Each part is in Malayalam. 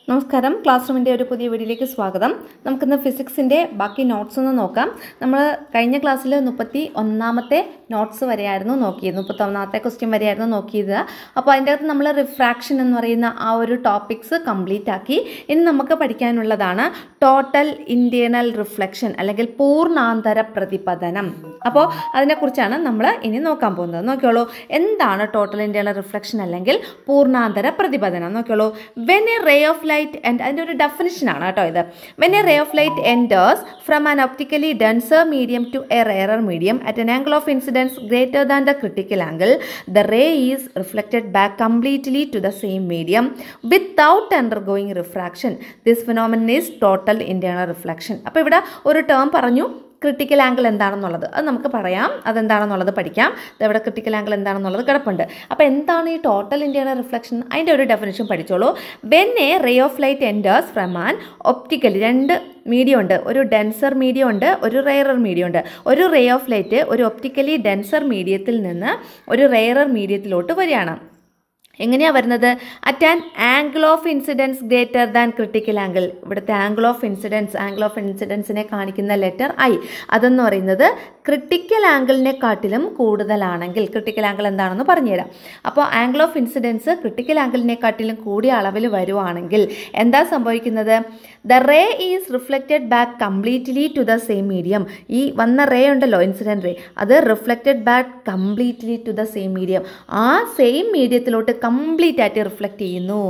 നമസ്കാരം, ക്ലാസ് റൂമിൻ്റെ ഒരു പുതിയ വീഡിയോയിലേക്ക് സ്വാഗതം. നമുക്കിന്ന് ഫിസിക്സിൻ്റെ ബാക്കി നോട്ട്സ് ഒന്ന് നോക്കാം. നമ്മൾ കഴിഞ്ഞ ക്ലാസ്സിൽ 31ാമത്തെ നോട്ട്സ് വരെയായിരുന്നു നോക്കിയത്, 31ാമത്തെ ക്വസ്റ്റ്യൻ വരെയായിരുന്നു നോക്കിയത്. അപ്പോൾ അതിൻ്റെ അകത്ത് നമ്മൾ റിഫ്രാക്ഷൻ എന്ന് പറയുന്ന ആ ഒരു ടോപ്പിക്സ് കംപ്ലീറ്റ് ആക്കി. ഇനി നമുക്ക് പഠിക്കാനുള്ളതാണ് ടോട്ടൽ ഇൻറ്റേർണൽ റിഫ്ലക്ഷൻ അല്ലെങ്കിൽ പൂർണ്ണാന്തര പ്രതിപതനം. അപ്പോൾ അതിനെക്കുറിച്ചാണ് നമ്മൾ ഇനി നോക്കാൻ പോകുന്നത്. നോക്കിയോളൂ, എന്താണ് ടോട്ടൽ ഇൻറ്റേർണൽ റിഫ്ലക്ഷൻ അല്ലെങ്കിൽ പൂർണ്ണാന്തര പ്രതിപതനം? നോക്കിയോളൂ, when A ray of light and അതിൻ്റെ ഒരു ഡെഫിനിഷനാണ് കേട്ടോ ഇത്. വെൻ എ റേ ഓഫ് ലൈറ്റ് enters from an optically denser medium to a rarer medium at an angle of incidence greater than the critical angle, the ray is reflected back completely to the same medium without undergoing refraction. This phenomenon is total internal reflection. അപ്പോൾ ഇവിടെ ഒരു ടേം പറഞ്ഞു, ക്രിട്ടിക്കൽ ആംഗിൾ എന്താണെന്നുള്ളത്. അത് നമുക്ക് പറയാം, അതെന്താണെന്നുള്ളത് പഠിക്കാം. ഇതെവിടെ ക്രിട്ടിക്കൽ ആംഗിൾ എന്താണെന്നുള്ളത് കിടപ്പുണ്ട്. അപ്പോൾ എന്താണ് ഈ ടോട്ടൽ ഇൻറ്റേർണൽ റിഫ്ലക്ഷൻ? അതിൻ്റെ ഒരു ഡെഫിനിഷൻ പഠിച്ചോളൂ. When A ray of light enters from an optically, രണ്ട് മീഡിയം ഉണ്ട്, ഒരു ഡെൻസർ മീഡിയം ഉണ്ട്, ഒരു റെയറർ മീഡിയം ഉണ്ട്. ഒരു റേ ഓഫ് ലൈറ്റ് ഒരു ഒപ്റ്റിക്കലി ഡെൻസർ മീഡിയത്തിൽ നിന്ന് ഒരു റെയറർ മീഡിയത്തിലോട്ട് വരികയാണ്. എങ്ങനെയാണ് വരുന്നത്? At an angle of incidence greater than critical angle. ഇവിടുത്തെ ആംഗിൾ ഓഫ് ഇൻസിഡൻസിനെ കാണിക്കുന്ന ലെറ്റർ ഐ, അതെന്ന് പറയുന്നത് ക്രിട്ടിക്കൽ ആംഗിളിനെക്കാട്ടിലും കൂടുതലാണെങ്കിൽ, ക്രിട്ടിക്കൽ ആംഗിൾ എന്താണെന്ന് പറഞ്ഞുതരാം. അപ്പോൾ ആംഗിൾ ഓഫ് ഇൻസിഡൻസ് ക്രിട്ടിക്കൽ ആംഗിളിനെക്കാട്ടിലും കൂടിയ അളവിൽ വരുവാണെങ്കിൽ എന്താ സംഭവിക്കുന്നത്? The ray is reflected back completely to the same medium. ഈ വന്ന റേ ഉണ്ടല്ലോ, ഇൻസിഡൻറ്റ് റേ, അത് reflected back completely to the same medium. ആ സെയിം മീഡിയത്തിലോട്ട് കംപ്ലീറ്റ് ആയിട്ട് റിഫ്ലക്റ്റ് ചെയ്യുന്നു,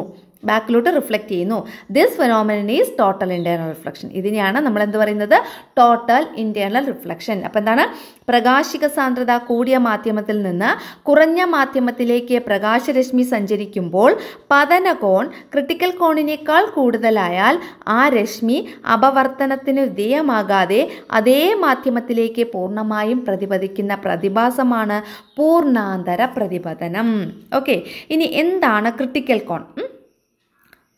ബാക്കിലോട്ട് റിഫ്ലക്റ്റ് ചെയ്യുന്നു. This phenomenon is total internal reflection. ഇതിനെയാണ് നമ്മൾ എന്ത് പറയുന്നത്? Total internal reflection. അപ്പം എന്താണ്? പ്രകാശിക സാന്ദ്രത കൂടിയ മാധ്യമത്തിൽ നിന്ന് കുറഞ്ഞ മാധ്യമത്തിലേക്ക് പ്രകാശരശ്മി സഞ്ചരിക്കുമ്പോൾ പതനകോൺ ക്രിട്ടിക്കൽ കോണിനേക്കാൾ കൂടുതലായാൽ ആ രശ്മി അപവർത്തനത്തിന് വിധേയമാകാതെ അതേ മാധ്യമത്തിലേക്ക് പൂർണ്ണമായും പ്രതിപദിക്കുന്ന പ്രതിഭാസമാണ് പൂർണ്ണാന്തര പ്രതിപതനം. ഓക്കെ, ഇനി എന്താണ് ക്രിട്ടിക്കൽ കോൺ?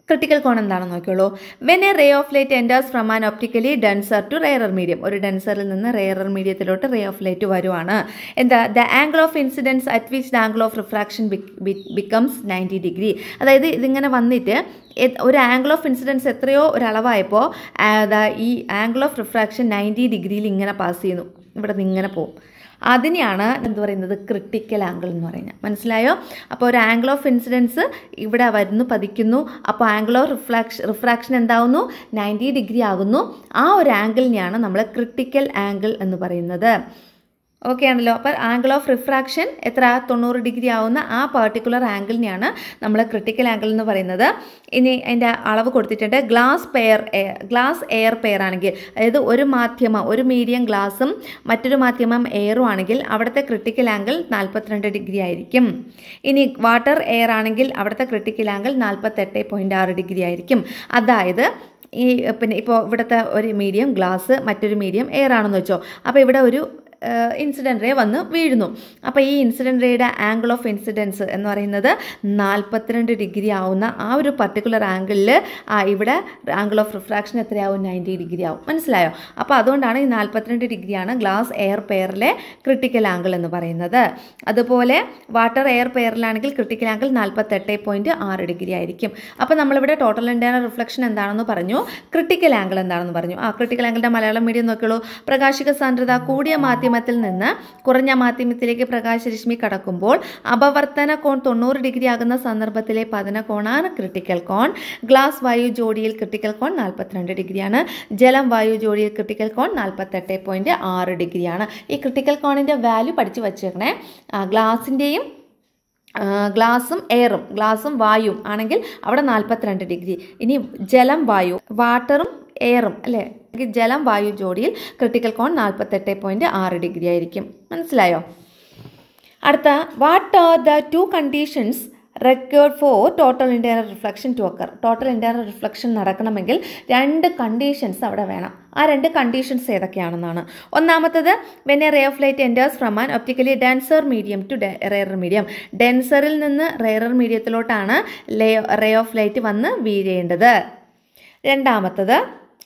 ക്രിട്ടിക്കൽ കോൺ എന്താണെന്ന് നോക്കിയോളൂ. When A ray of light enters from an optically denser to rarer medium, ഒരു ഡെൻസറിൽ നിന്ന് റെയറർ മീഡിയത്തിലോട്ട് റേ ഓഫ് ലൈറ്റ് വരുവാണ്. എന്താ? The angle of incidence at which the angle of refraction becomes 90 degree. അതായത് ഇതിങ്ങനെ വന്നിട്ട് ഒരു ആംഗിൾ ഓഫ് ഇൻസിഡൻസ് എത്രയോ ഒരളവായപ്പോൾ ഈ ആംഗിൾ ഓഫ് റിഫ്രാക്ഷൻ 90 ഡിഗ്രിയിൽ ഇങ്ങനെ പാസ് ചെയ്യുന്നു, ഇവിടെ നിന്ന് ഇങ്ങനെ പോകും. അതിനെയാണ് എന്ത് പറയുന്നത്? ക്രിട്ടിക്കൽ ആംഗിൾ എന്ന് പറയുന്നത്. മനസ്സിലായോ? അപ്പോൾ ഒരു ആംഗിൾ ഓഫ് ഇൻസിഡൻസ് ഇവിടെ വരുന്നു, പതിക്കുന്നു. അപ്പോൾ ആംഗിൾ ഓഫ് റിഫ്രാക്ഷൻ എന്താവുന്നു? 90 ഡിഗ്രി ആകുന്നു. ആ ഒരു ആംഗിളിനെയാണ് നമ്മൾ ക്രിട്ടിക്കൽ ആംഗിൾ എന്ന് പറയുന്നത്. ഓക്കെ ആണല്ലോ. അപ്പോൾ ആംഗിൾ ഓഫ് റിഫ്രാക്ഷൻ എത്ര? 90 ഡിഗ്രി ആവുന്ന ആ പർട്ടിക്കുലർ ആംഗിളിനെയാണ് നമ്മൾ ക്രിട്ടിക്കൽ ആംഗിൾ എന്ന് പറയുന്നത്. ഇനി അതിൻ്റെ അളവ് കൊടുത്തിട്ടുണ്ട്. ഗ്ലാസ് എയർ പെയർ ആണെങ്കിൽ, അതായത് ഒരു മാധ്യമം, ഒരു മീഡിയം ഗ്ലാസും മറ്റൊരു മാധ്യമം എയറും ആണെങ്കിൽ അവിടുത്തെ ക്രിട്ടിക്കൽ ആംഗിൾ 42 ഡിഗ്രി ആയിരിക്കും. ഇനി വാട്ടർ എയർ ആണെങ്കിൽ അവിടുത്തെ ക്രിട്ടിക്കൽ ആംഗിൾ 48.6 ഡിഗ്രി ആയിരിക്കും. അതായത് പിന്നെ ഇപ്പോൾ ഇവിടുത്തെ ഒരു മീഡിയം ഗ്ലാസ്, മറ്റൊരു മീഡിയം എയർ ആണെന്ന് വെച്ചോ. അപ്പോൾ ഇവിടെ ഒരു ഇൻസിഡൻറ്റ് റേ വന്ന് വീഴുന്നു. അപ്പോൾ ഈ ഇൻസിഡൻറ്റ് റേയുടെ ആംഗിൾ ഓഫ് ഇൻസിഡൻസ് എന്ന് പറയുന്നത് 42 ഡിഗ്രി ആവുന്ന ആ ഒരു പർട്ടിക്കുലർ ആംഗിളിൽ ഇവിടെ ആംഗിൾ ഓഫ് റിഫ്രാക്ഷൻ എത്രയാവും? 90 ഡിഗ്രി ആവും. മനസ്സിലായോ? അപ്പോൾ അതുകൊണ്ടാണ് ഈ 42 ഡിഗ്രിയാണ് ഗ്ലാസ് എയർ പെയറിലെ ക്രിട്ടിക്കൽ ആംഗിൾ എന്ന് പറയുന്നത്. അതുപോലെ വാട്ടർ എയർ പെയറിലാണെങ്കിൽ ക്രിട്ടിക്കൽ ആംഗിൾ 48.6 ഡിഗ്രി ആയിരിക്കും. അപ്പോൾ നമ്മളിവിടെ ടോട്ടൽ ഇൻറ്റേർണൽ റിഫ്ലക്ഷൻ എന്താണെന്ന് പറഞ്ഞു, ക്രിട്ടിക്കൽ ആംഗിൾ എന്താണെന്ന് പറഞ്ഞു. ക്രിട്ടിക്കൽ ആംഗിളിൻ്റെ മലയാളം മീഡിയം നോക്കിയുള്ളൂ. പ്രകാശിക സാന്ദ്രത കൂടിയ മാധ്യമത്തിൽ നിന്ന് കുറഞ്ഞ മാധ്യമത്തിലേക്ക് പ്രകാശരശ്മി കടക്കുമ്പോൾ അപവർത്തന കോൺ 90 ഡിഗ്രി ആകുന്ന സന്ദർഭത്തിലെ പതന കോണാണ് ക്രിട്ടിക്കൽ കോൺ. ഗ്ലാസ് വായു ജോഡിയിൽ ക്രിട്ടിക്കൽ കോൺ 42 ഡിഗ്രിയാണ്. ജലം വായു ജോഡിയിൽ ക്രിട്ടിക്കൽ കോൺ 48.6 ഡിഗ്രിയാണ്. ഈ ക്രിട്ടിക്കൽ കോണിൻ്റെ വാല്യൂ പഠിച്ചു വച്ചേക്കണേ. ഗ്ലാസും എയറും, ഗ്ലാസും വായുവും ആണെങ്കിൽ അവിടെ 42 ഡിഗ്രി. ഇനി ജലം വായു, വാട്ടറും എയറും അല്ലേ, ജലം വായു ജോഡിയിൽ ക്രിട്ടിക്കൽ കോൺ 48.6 ഡിഗ്രി ആയിരിക്കും. മനസ്സിലായോ? അടുത്ത, what are the 2 conditions required for total internal reflection to occur? Total internal reflection നടക്കണമെങ്കിൽ 2 കണ്ടീഷൻസ് അവിടെ വേണം. ആ 2 കണ്ടീഷൻസ് ഏതൊക്കെയാണെന്നാണ്. ഒന്നാമത്തത്, when A ray of light enters from an optically denser medium to rarer medium. ഡെൻസറിൽ നിന്ന് റെയറർ മീഡിയത്തിലോട്ടാണ് റേ ഓഫ് ലൈറ്റ് വന്ന് വീഴേണ്ടത്. രണ്ടാമത്തത്,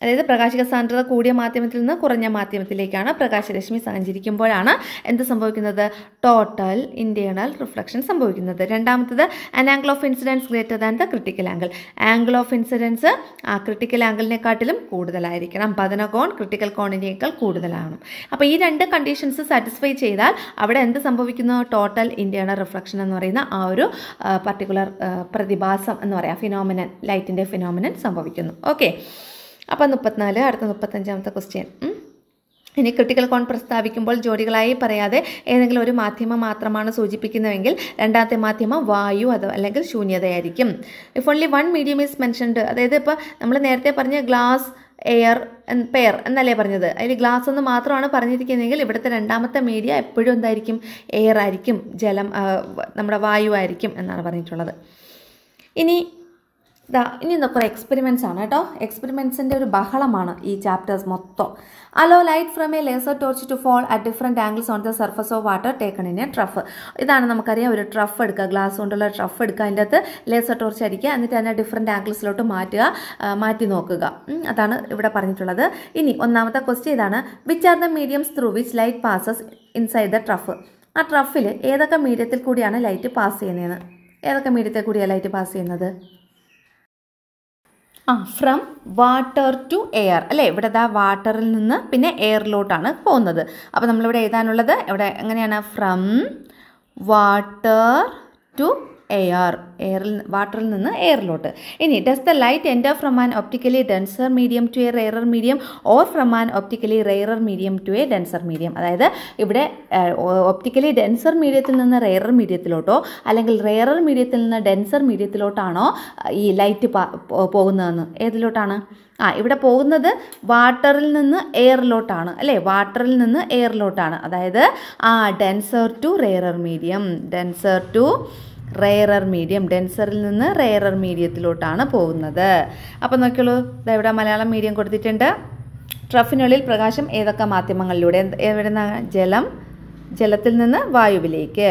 അതായത് പ്രകാശിക സാന്ദ്രത കൂടിയ മാധ്യമത്തിൽ നിന്ന് കുറഞ്ഞ മാധ്യമത്തിലേക്കാണ് പ്രകാശരശ്മി സഞ്ചരിക്കുമ്പോഴാണ് എന്ത് സംഭവിക്കുന്നത്? ടോട്ടൽ ഇന്റേണൽ റിഫ്ലക്ഷൻ സംഭവിക്കുന്നത്. രണ്ടാമത്തത് an angle of incidence greater than the critical angle. Angle of incidents ആ ക്രിട്ടിക്കൽ ആംഗിളിനെക്കാട്ടിലും കൂടുതലായിരിക്കണം. പതന കോൺ ക്രിട്ടിക്കൽ കോണിനേക്കാൾ കൂടുതലാണ്. അപ്പോൾ ഈ രണ്ട് കണ്ടീഷൻസ് സാറ്റിസ്ഫൈ ചെയ്താൽ അവിടെ എന്ത് സംഭവിക്കുന്നു? ടോട്ടൽ ഇന്റേണൽ റിഫ്ലക്ഷൻ എന്ന് പറയുന്ന ആ ഒരു പർട്ടിക്കുലർ പ്രതിഭാസം എന്ന് പറയാം, ഫിനോമിനൻ, ലൈറ്റിൻ്റെ ഫിനോമിനൻ സംഭവിക്കുന്നു. ഓക്കെ, അപ്പോൾ 34 അടുത്ത 35ാമത്തെ ക്വസ്റ്റ്യൻ. ഇനി ക്രിട്ടിക്കൽ കോൺ പ്രസ്താവിക്കുമ്പോൾ ജോഡികളായി പറയാതെ ഏതെങ്കിലും ഒരു മാധ്യമം മാത്രമാണ് സൂചിപ്പിക്കുന്നതെങ്കിൽ രണ്ടാമത്തെ മാധ്യമം വായു അല്ലെങ്കിൽ ശൂന്യതയായിരിക്കും. If only one medium is mentioned, അതായത് ഇപ്പോൾ നമ്മൾ നേരത്തെ പറഞ്ഞ ഗ്ലാസ്, എയർ, പെയർ എന്നല്ലേ പറഞ്ഞത്, അതിൽ ഗ്ലാസ് എന്ന് മാത്രമാണ് പറഞ്ഞിരിക്കുന്നതെങ്കിൽ ഇവിടുത്തെ രണ്ടാമത്തെ മീഡിയ എപ്പോഴും എന്തായിരിക്കും? എയർ ആയിരിക്കും, ജലം, നമ്മുടെ വായു ആയിരിക്കും എന്നാണ് പറഞ്ഞിട്ടുള്ളത്. ഇനി കുറേ എക്സ്പെരിമെൻറ്റ്സ് ആണ് കേട്ടോ. എക്സ്പെരിമെൻറ്റ്സിൻ്റെ ഒരു ബഹളമാണ് ഈ ചാപ്റ്റേഴ്സ് മൊത്തം. Allow light from a laser torch to fall at different angles on the surface of water taken in a trough. ഇതാണ് നമുക്കറിയാം, ഒരു ട്രഫ് എടുക്കുക, ഗ്ലാസ് കൊണ്ടുള്ള ട്രഫ് എടുക്കുക, അതിൻ്റെ അകത്ത് ലേസർ ടോർച്ച് അടിക്കുക, എന്നിട്ട് അതിനെ ഡിഫറെൻറ്റ് ആംഗിൾസിലോട്ട് മാറ്റി നോക്കുക. അതാണ് ഇവിടെ പറഞ്ഞിട്ടുള്ളത്. ഇനി ഒന്നാമത്തെ ക്വസ്റ്റ്യൻ ഇതാണ്: which are the mediums through which light passes inside the trough? ആ ട്രഫിൽ ഏതൊക്കെ മീഡിയത്തിൽ കൂടിയാണ് ലൈറ്റ് പാസ് ചെയ്യുന്നതെന്ന്? ഏതൊക്കെ മീഡിയത്തിൽ കൂടിയാണ് ലൈറ്റ് പാസ് ചെയ്യുന്നത്? ഫ്രം വാട്ടർ ടു എയർ അല്ലേ? ഇവിടെ വാട്ടറിൽ നിന്ന് പിന്നെ എയറിലോട്ടാണ് പോകുന്നത്. അപ്പോൾ നമ്മളിവിടെ എഴുതാനുള്ളത് ഇവിടെ എങ്ങനെയാണ്? ഫ്രം വാട്ടർ ടു എയർ, വാട്ടറിൽ നിന്ന് എയറിലോട്ട്. ഇനി does the light enter from an optically denser medium to a rarer medium or from an optically rarer medium to a denser medium? അതായത് ഇവിടെ ഒപ്റ്റിക്കലി ഡെൻസർ മീഡിയത്തിൽ നിന്ന് റെയറർ മീഡിയത്തിലോട്ടോ അല്ലെങ്കിൽ റെയറർ മീഡിയത്തിൽ നിന്ന് ഡെൻസർ മീഡിയത്തിലോട്ടാണോ ഈ ലൈറ്റ് പോകുന്നതെന്ന്? ഏതിലോട്ടാണ്? ഇവിടെ പോകുന്നത് വാട്ടറിൽ നിന്ന് എയറിലോട്ടാണ് അല്ലേ? വാട്ടറിൽ നിന്ന് എയറിലോട്ടാണ്. അതായത് denser to rarer medium, denser to rarer medium, ഡെൻസറിൽ നിന്ന് റെയറർ മീഡിയത്തിലോട്ടാണ് പോകുന്നത്. അപ്പോൾ നോക്കിയോളൂ, ഇവിടെ മലയാളം മീഡിയം കൊടുത്തിട്ടുണ്ട്. ട്രഫിനുള്ളിൽ പ്രകാശം ഏതൊക്കെ മാധ്യമങ്ങളിലൂടെ? എവിടെ നിന്നാണ്? ജലത്തിൽ നിന്ന് വായുവിലേക്ക്.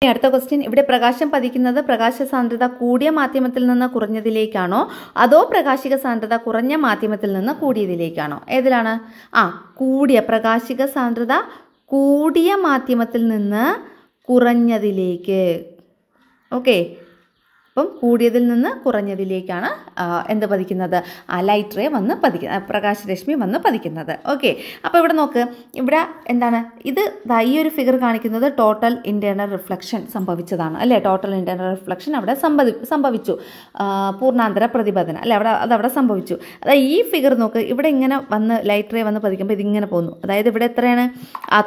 അടുത്ത ക്വസ്റ്റ്യൻ: ഇവിടെ പ്രകാശം പതിക്കുന്നത് പ്രകാശ സാന്ദ്രത കൂടിയ മാധ്യമത്തിൽ നിന്ന് കുറഞ്ഞതിലേക്കാണോ അതോ പ്രകാശിക സാന്ദ്രത കുറഞ്ഞ മാധ്യമത്തിൽ നിന്ന് കൂടിയതിലേക്കാണോ? ഏതിലാണ്? കൂടിയ, പ്രകാശിക സാന്ദ്രത കൂടിയ മാധ്യമത്തിൽ നിന്ന് കുറഞ്ഞതിലേക്ക്. ഓക്കെ, അപ്പം കൂടിയതിൽ നിന്ന് കുറഞ്ഞതിലേക്കാണ് എന്ത് പതിക്കുന്നത്? ലൈറ്റ് റേ വന്ന് പ്രകാശരശ്മി വന്ന് പതിക്കുന്നത്. ഓക്കെ, അപ്പോൾ ഇവിടെ നോക്ക്, ഇവിടെ എന്താണ് ഇത്? ഈ ഒരു ഫിഗർ കാണിക്കുന്നത് ടോട്ടൽ ഇൻറ്റേർണൽ റിഫ്ലക്ഷൻ സംഭവിച്ചതാണ് അല്ലേ? ടോട്ടൽ ഇൻറ്റേർണൽ റിഫ്ലക്ഷൻ അവിടെ സംഭവിച്ചു, പൂർണ്ണാന്തര പ്രതിപതനം അല്ലേ? അതവിടെ സംഭവിച്ചു. അതായത് ഈ ഫിഗർ നോക്ക്, ഇവിടെ ഇങ്ങനെ വന്ന് ലൈറ്റ് റേ വന്ന് പതിക്കുമ്പോൾ ഇതിങ്ങനെ പോകുന്നു. അതായത് ഇവിടെ എത്രയാണ്?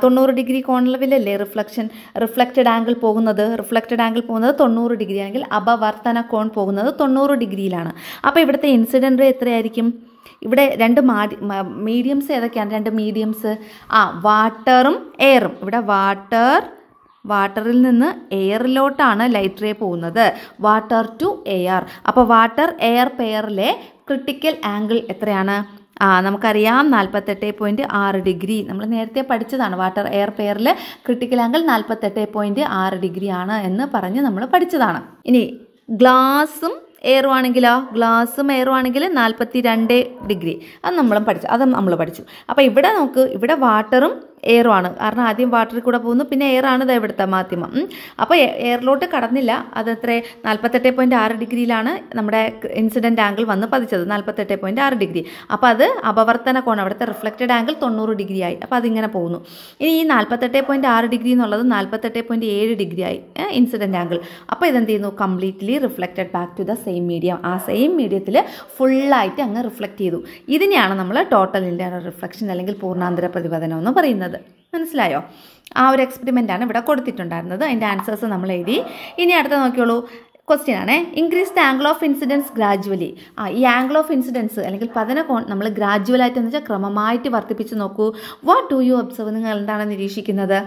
90 ഡിഗ്രി കോണിലല്ലേ റിഫ്ലക്റ്റഡ് ആംഗിൾ പോകുന്നത്? റിഫ്ലക്റ്റഡ് ആംഗിൾ പോകുന്നത് 90 ഡിഗ്രി ആണെങ്കിൽ അപവർത്തന കോൺ പോകുന്നത് 90 ഡിഗ്രിയിലാണ്. അപ്പോൾ ഇവിടുത്തെ ഇൻസിഡൻറ്റ് റേ എത്രയായിരിക്കും? ഇവിടെ രണ്ട് മീഡിയംസ് ഏതൊക്കെയാണ്? രണ്ട് മീഡിയംസ് വാട്ടറും എയറും. ഇവിടെ വാട്ടറിൽ നിന്ന് എയറിലോട്ടാണ് ലൈറ്റ് റേ പോകുന്നത്, വാട്ടർ ടു എയർ. അപ്പോൾ വാട്ടർ എയർ പെയറിലെ ക്രിട്ടിക്കൽ ആംഗിൾ എത്രയാണ്? നമുക്കറിയാം 48.6 ഡിഗ്രി. നമ്മൾ നേരത്തെ പഠിച്ചതാണ്. വാട്ടർ എയർ പെയറിൽ ക്രിട്ടിക്കൽ ആംഗിൾ 48.6 ഡിഗ്രി ആണ് എന്ന് പറഞ്ഞ് നമ്മൾ പഠിച്ചതാണ്. ഇനി ഗ്ലാസും എയറും ആണെങ്കിലോ? ഗ്ലാസും എയറും ആണെങ്കിൽ 42 ഡിഗ്രി. അത് നമ്മൾ പഠിച്ചു. അപ്പോൾ ഇവിടെ നോക്ക്, ഇവിടെ വാട്ടറും എയറും ആണ്. കാരണം ആദ്യം വാട്ടറിൽ കൂടെ പോകുന്നു, പിന്നെ എയറാണ് ഇവിടുത്തെ മാധ്യമം. അപ്പോൾ എയറിലോട്ട് കടന്നില്ല. അതെത്ര? 48.6 ഡിഗ്രിയിലാണ് നമ്മുടെ ഇൻസിഡൻറ്റ് ആംഗിൾ വന്ന് പതിച്ചത്, 48.6 ഡിഗ്രി. അപ്പോൾ അത് അപവർത്തന കോണം, അവിടുത്തെ റിഫ്ലക്റ്റഡ് ആംഗിൾ 90 ഡിഗ്രി ആയി. അപ്പോൾ അതിങ്ങനെ പോകുന്നു. ഇനി ഈ 48.6 ഡിഗ്രി എന്നുള്ളത് 48.7 ഡിഗ്രി ആയി ഇൻസിഡൻറ്റ് ആംഗിൾ. അപ്പോൾ ഇതെന്ത് ചെയ്യുന്നു? Completely reflected back to the same medium. ആ സെയിം മീഡിയത്തിൽ ഫുള്ളായിട്ട് അങ്ങ് റിഫ്ലക്റ്റ് ചെയ്തു. ഇതിനെയാണ് നമ്മൾ ടോട്ടൽ ഇൻറ്റേർണൽ റിഫ്ലക്ഷൻ അല്ലെങ്കിൽ പൂർണ്ണാന്തര പ്രതിപതനം എന്ന് പറയുന്നത്. മനസ്സിലായോ? ആ ഒരു എക്സ്പെരിമെൻ്റ് ആണ് ഇവിടെ കൊടുത്തിട്ടുണ്ടായിരുന്നത്. അതിൻ്റെ ആൻസേഴ്സ് നമ്മൾ എഴുതി. ഇനി അടുത്ത നോക്കിയോളൂ, ക്വസ്റ്റ്യൻ ആണ്: increase the angle of incidents gradually. ഈ ആംഗിൾ ഓഫ് ഇൻസിഡൻസ് അല്ലെങ്കിൽ പതന കോൺ നമ്മൾ ഗ്രാജുവലായിട്ട് എന്ന് വെച്ചാൽ ക്രമമായിട്ട് വർദ്ധിപ്പിച്ച് നോക്കൂ. What do you observe? നിങ്ങൾ എന്താണ് നിരീക്ഷിക്കുന്നത്?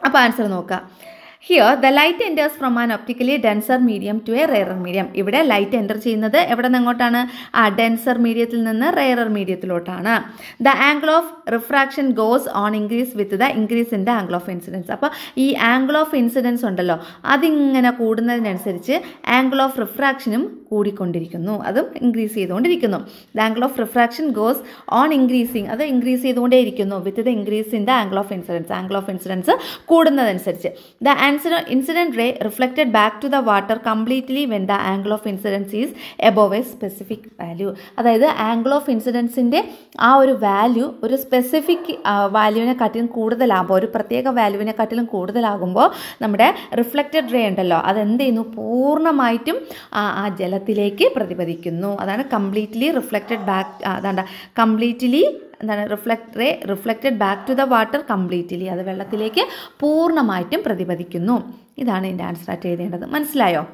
അപ്പോൾ ആൻസർ നോക്കുക. Here the light enters from an optically denser medium to a rarer medium. ഇവിടെ ലൈറ്റ് എൻ്റർ ചെയ്യുന്നത് എവിടെ നിന്ന് എങ്ങോട്ടാണ്? ഡെൻസർ മീഡിയത്തിൽ നിന്ന് റെയറർ മീഡിയത്തിലോട്ടാണ്. The angle of refraction goes on increase with the increase in the angle of incidence. അപ്പോൾ ഈ ആംഗിൾ ഓഫ് ഇൻസിഡൻസ് ഉണ്ടല്ലോ, അതിങ്ങനെ കൂടുന്നതിനനുസരിച്ച് ആംഗിൾ ഓഫ് റിഫ്രാക്ഷനും കൂടിക്കൊണ്ടിരിക്കുന്നു, അതും ഇൻക്രീസ് ചെയ്തുകൊണ്ടിരിക്കുന്നു. The angle of refraction goes on increasing, അത് ഇൻക്രീസ് ചെയ്തുകൊണ്ടേയിരിക്കുന്നു with the increase in the angle of incidence, angle of incidence കൂടുന്നതനുസരിച്ച്. The incident ray reflected back to the water completely when the angle of incidence is above a specific value. അതായത് ആംഗിൾ ഓഫ് ഇൻസിഡൻസിൻ്റെ ആ ഒരു വാല്യൂ ഒരു സ്പെസിഫിക് വാല്യൂവിനെക്കാട്ടിലും കൂടുതലാകുമ്പോൾ, ഒരു പ്രത്യേക വാല്യൂവിനെക്കാട്ടിലും കൂടുതലാകുമ്പോൾ നമ്മുടെ റിഫ്ലക്റ്റഡ് റേ ഉണ്ടല്ലോ അതെന്ത് ചെയ്യുന്നു, പൂർണ്ണമായിട്ടും ആ ജലത്തിലേക്ക് പ്രതിപദിക്കുന്നു. അതാണ് കംപ്ലീറ്റ്ലി റിഫ്ലക്റ്റഡ് ബാക്ക്, അതാണ്ട കംപ്ലീറ്റ്ലി എന്താണ് reflected back to the water completely, അത് വെള്ളത്തിലേക്ക് പൂർണ്ണമായിട്ടും പ്രതിപദിക്കുന്നു. ഇതാണ് ഇതിൻ്റെ ആൻസർ ആയിട്ട് എഴുതേണ്ടത്. മനസ്സിലായോ?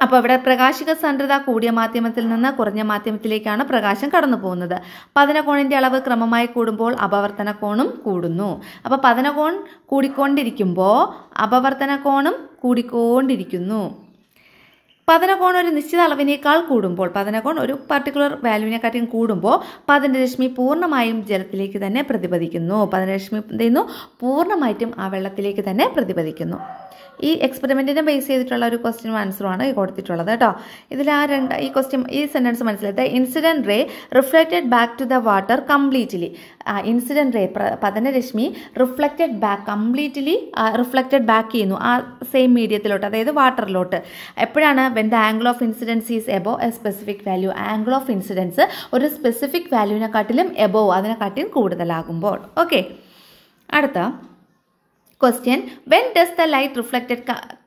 അപ്പോൾ ഇവിടെ പ്രകാശിക സാന്ദ്രത കൂടിയ മാധ്യമത്തിൽ നിന്ന് കുറഞ്ഞ മാധ്യമത്തിലേക്കാണ് പ്രകാശം കടന്നു പോകുന്നത്. പതനകോണിൻ്റെ അളവ് ക്രമമായി കൂടുമ്പോൾ അപവർത്തന കോണും കൂടുന്നു. അപ്പോൾ പതനകോൺ കൂടിക്കൊണ്ടിരിക്കുമ്പോൾ അപവർത്തന കോണും കൂടിക്കൊണ്ടിരിക്കുന്നു. പതനകോൺ ഒരു നിശ്ചിത അളവിനേക്കാൾ കൂടുമ്പോൾ, പതനകോൺ ഒരു പർട്ടിക്കുലർ വാല്യൂവിനെക്കാട്ടിയും കൂടുമ്പോൾ പതനരശ്മി പൂർണ്ണമായും ജലത്തിലേക്ക് തന്നെ പ്രതിപദിക്കുന്നു. പതനരശ്മി എന്ത് ചെയ്യുന്നു, പൂർണ്ണമായിട്ടും ആ വെള്ളത്തിലേക്ക് തന്നെ പ്രതിപദിക്കുന്നു. ഈ എക്സ്പെരിമെൻറ്റിനെ ബേസ് ചെയ്തിട്ടുള്ള ഒരു ക്വസ്റ്റ്യൻ ആൻസറുമാണ് കൊടുത്തിട്ടുള്ളത് കേട്ടോ. ഇതിൽ ഈ സെൻറ്റൻസ് മനസ്സിലായി. The incident ray reflected back to the water completely. Incident ray പതനരശ്മി reflected back, completely reflected back ചെയ്യുന്നു ആ സെയിം മീഡിയത്തിലോട്ട്, അതായത് വാട്ടറിലോട്ട്. എപ്പോഴാണ്? When the angle of incidence is above a specific value. Angle of incidence ഒരു സ്പെസിഫിക് വാല്യൂവിനെക്കാട്ടിലും എബോവ്, അതിനെക്കാട്ടിലും കൂടുതലാകുമ്പോൾ. ഓക്കെ, അടുത്ത question. When does the light reflected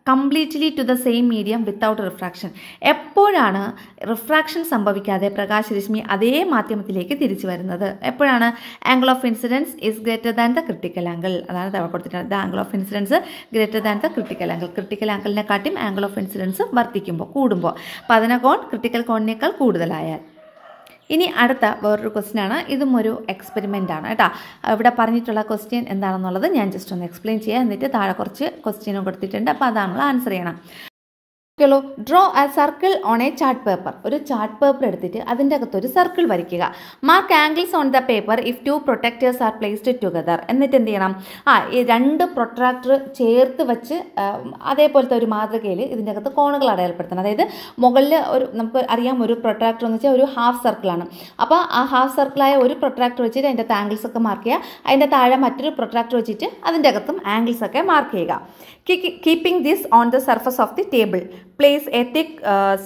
completely to the same medium without refraction. എപ്പോഴാണ് റിഫ്രാക്ഷൻ സംഭവിക്കാതെ പ്രകാശരശ്മി അതേ മാധ്യമത്തിലേക്ക് തിരിച്ചു വരുന്നത്? എപ്പോഴാണ്? Angle of incidence is greater than the critical angle. അതാണ് തവ കൊടുത്തിട്ടുണ്ട്. The angle of incidence greater than the critical angle. Critical ആംഗിളിനെക്കാട്ടിയും ആംഗിൾ ഓഫ് ഇൻസിഡൻസ് വർദ്ധിക്കുമ്പോൾ, കൂടുമ്പോൾ. പതനകോൺ ക്രിട്ടിക്കൽ കോണിനേക്കാൾ കൂടുതലായാൽ. ഇനി അടുത്ത വേറൊരു ക്വസ്റ്റ്യൻ ആണ്. ഇതും ഒരു എക്സ്പെരിമെൻ്റ് ആണ് കേട്ടോ. ഇവിടെ പറഞ്ഞിട്ടുള്ള ക്വസ്റ്റ്യൻ എന്താണെന്നുള്ളത് ഞാൻ ജസ്റ്റ് ഒന്ന് എക്സ്പ്ലെയിൻ ചെയ്യാം. എന്നിട്ട് താഴെ കുറച്ച് ക്വസ്റ്റ്യനും കൊടുത്തിട്ടുണ്ട്. അപ്പോൾ അത് നമ്മൾ ആൻസർ ചെയ്യണം. ഓക്കെല്ലോ. Draw a circle on a chart paper. ഒരു ചാർട്ട് പേപ്പർ എടുത്തിട്ട് അതിൻ്റെ അകത്തൊരു സർക്കിൾ വരയ്ക്കുക. Mark angles on the paper if 2 protractors are placed together. എന്നിട്ട് എന്ത് ചെയ്യണം? ഈ 2 പ്രൊട്രാക്ടർ ചേർത്ത് വെച്ച് അതേപോലത്തെ ഒരു മാതൃകയിൽ ഇതിൻ്റെ അകത്ത് കോണുകൾ അടയാളപ്പെടുത്തണം. അതായത് മുകളിൽ നമുക്ക് അറിയാം ഒരു പ്രൊട്രാക്ടർ എന്ന് വെച്ചാൽ ഒരു ഹാഫ് സർക്കിളാണ്. അപ്പോൾ ആ ഹാഫ് സർക്കിളായ ഒരു പ്രൊട്രാക്ടർ വെച്ചിട്ട് അതിൻ്റെ ആംഗിൾസ് ഒക്കെ മാർക്ക് ചെയ്യുക. അതിൻ്റെ താഴെ മറ്റൊരു പ്രൊട്രാക്ടർ വെച്ചിട്ട് അതിൻ്റെ അകത്തും ആംഗിൾസ് ഒക്കെ മാർക്ക് ചെയ്യുക. Keeping this on the surface of the table. Place a thick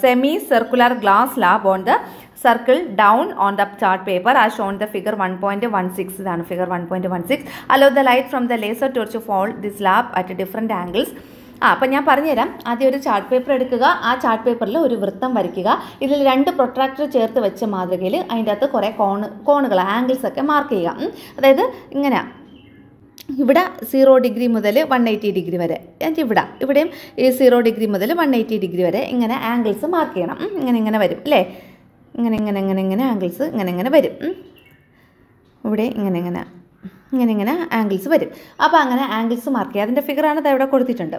semi-circular glass slab on the circle down on the chart paper as shown the figure 1.16. ഇതാണ് figure 1.16. Allow the light from the laser torch to fall this slab at different angles. അപ്പം ഞാൻ പറഞ്ഞുതരാം. ആദ്യം ഒരു ചാർട്ട് പേപ്പർ എടുക്കുക. ആ ചാർട്ട് പേപ്പറിൽ ഒരു വൃത്തം വരയ്ക്കുക. ഇതിൽ 2 പ്രൊട്രാക്ടർ ചേർത്ത് വെച്ച മാതൃകയിൽ അതിൻ്റെ അകത്ത് കുറേ കോണുകൾ ആംഗിൾസ് ഒക്കെ മാർക്ക് ചെയ്യുക. അതായത് ഇങ്ങനെ ഇവിടെ 0 ഡിഗ്രി മുതൽ 180 ഡിഗ്രി വരെ, ഇവിടെയും ഈ 0 ഡിഗ്രി മുതൽ 180 ഡിഗ്രി വരെ ഇങ്ങനെ ആംഗിൾസ് മാർക്ക് ചെയ്യണം. ഇങ്ങനെ വരും അല്ലേ? ഇങ്ങനെ ആംഗിൾസ് ഇങ്ങനെ വരും. ഇവിടെ ഇങ്ങനെ ആംഗിൾസ് വരും. അപ്പോൾ അങ്ങനെ ആംഗിൾസ് മാർക്ക് ചെയ്യുക. അതിൻ്റെ ഫിഗറാണ് ഇവിടെ കൊടുത്തിട്ടുണ്ട്.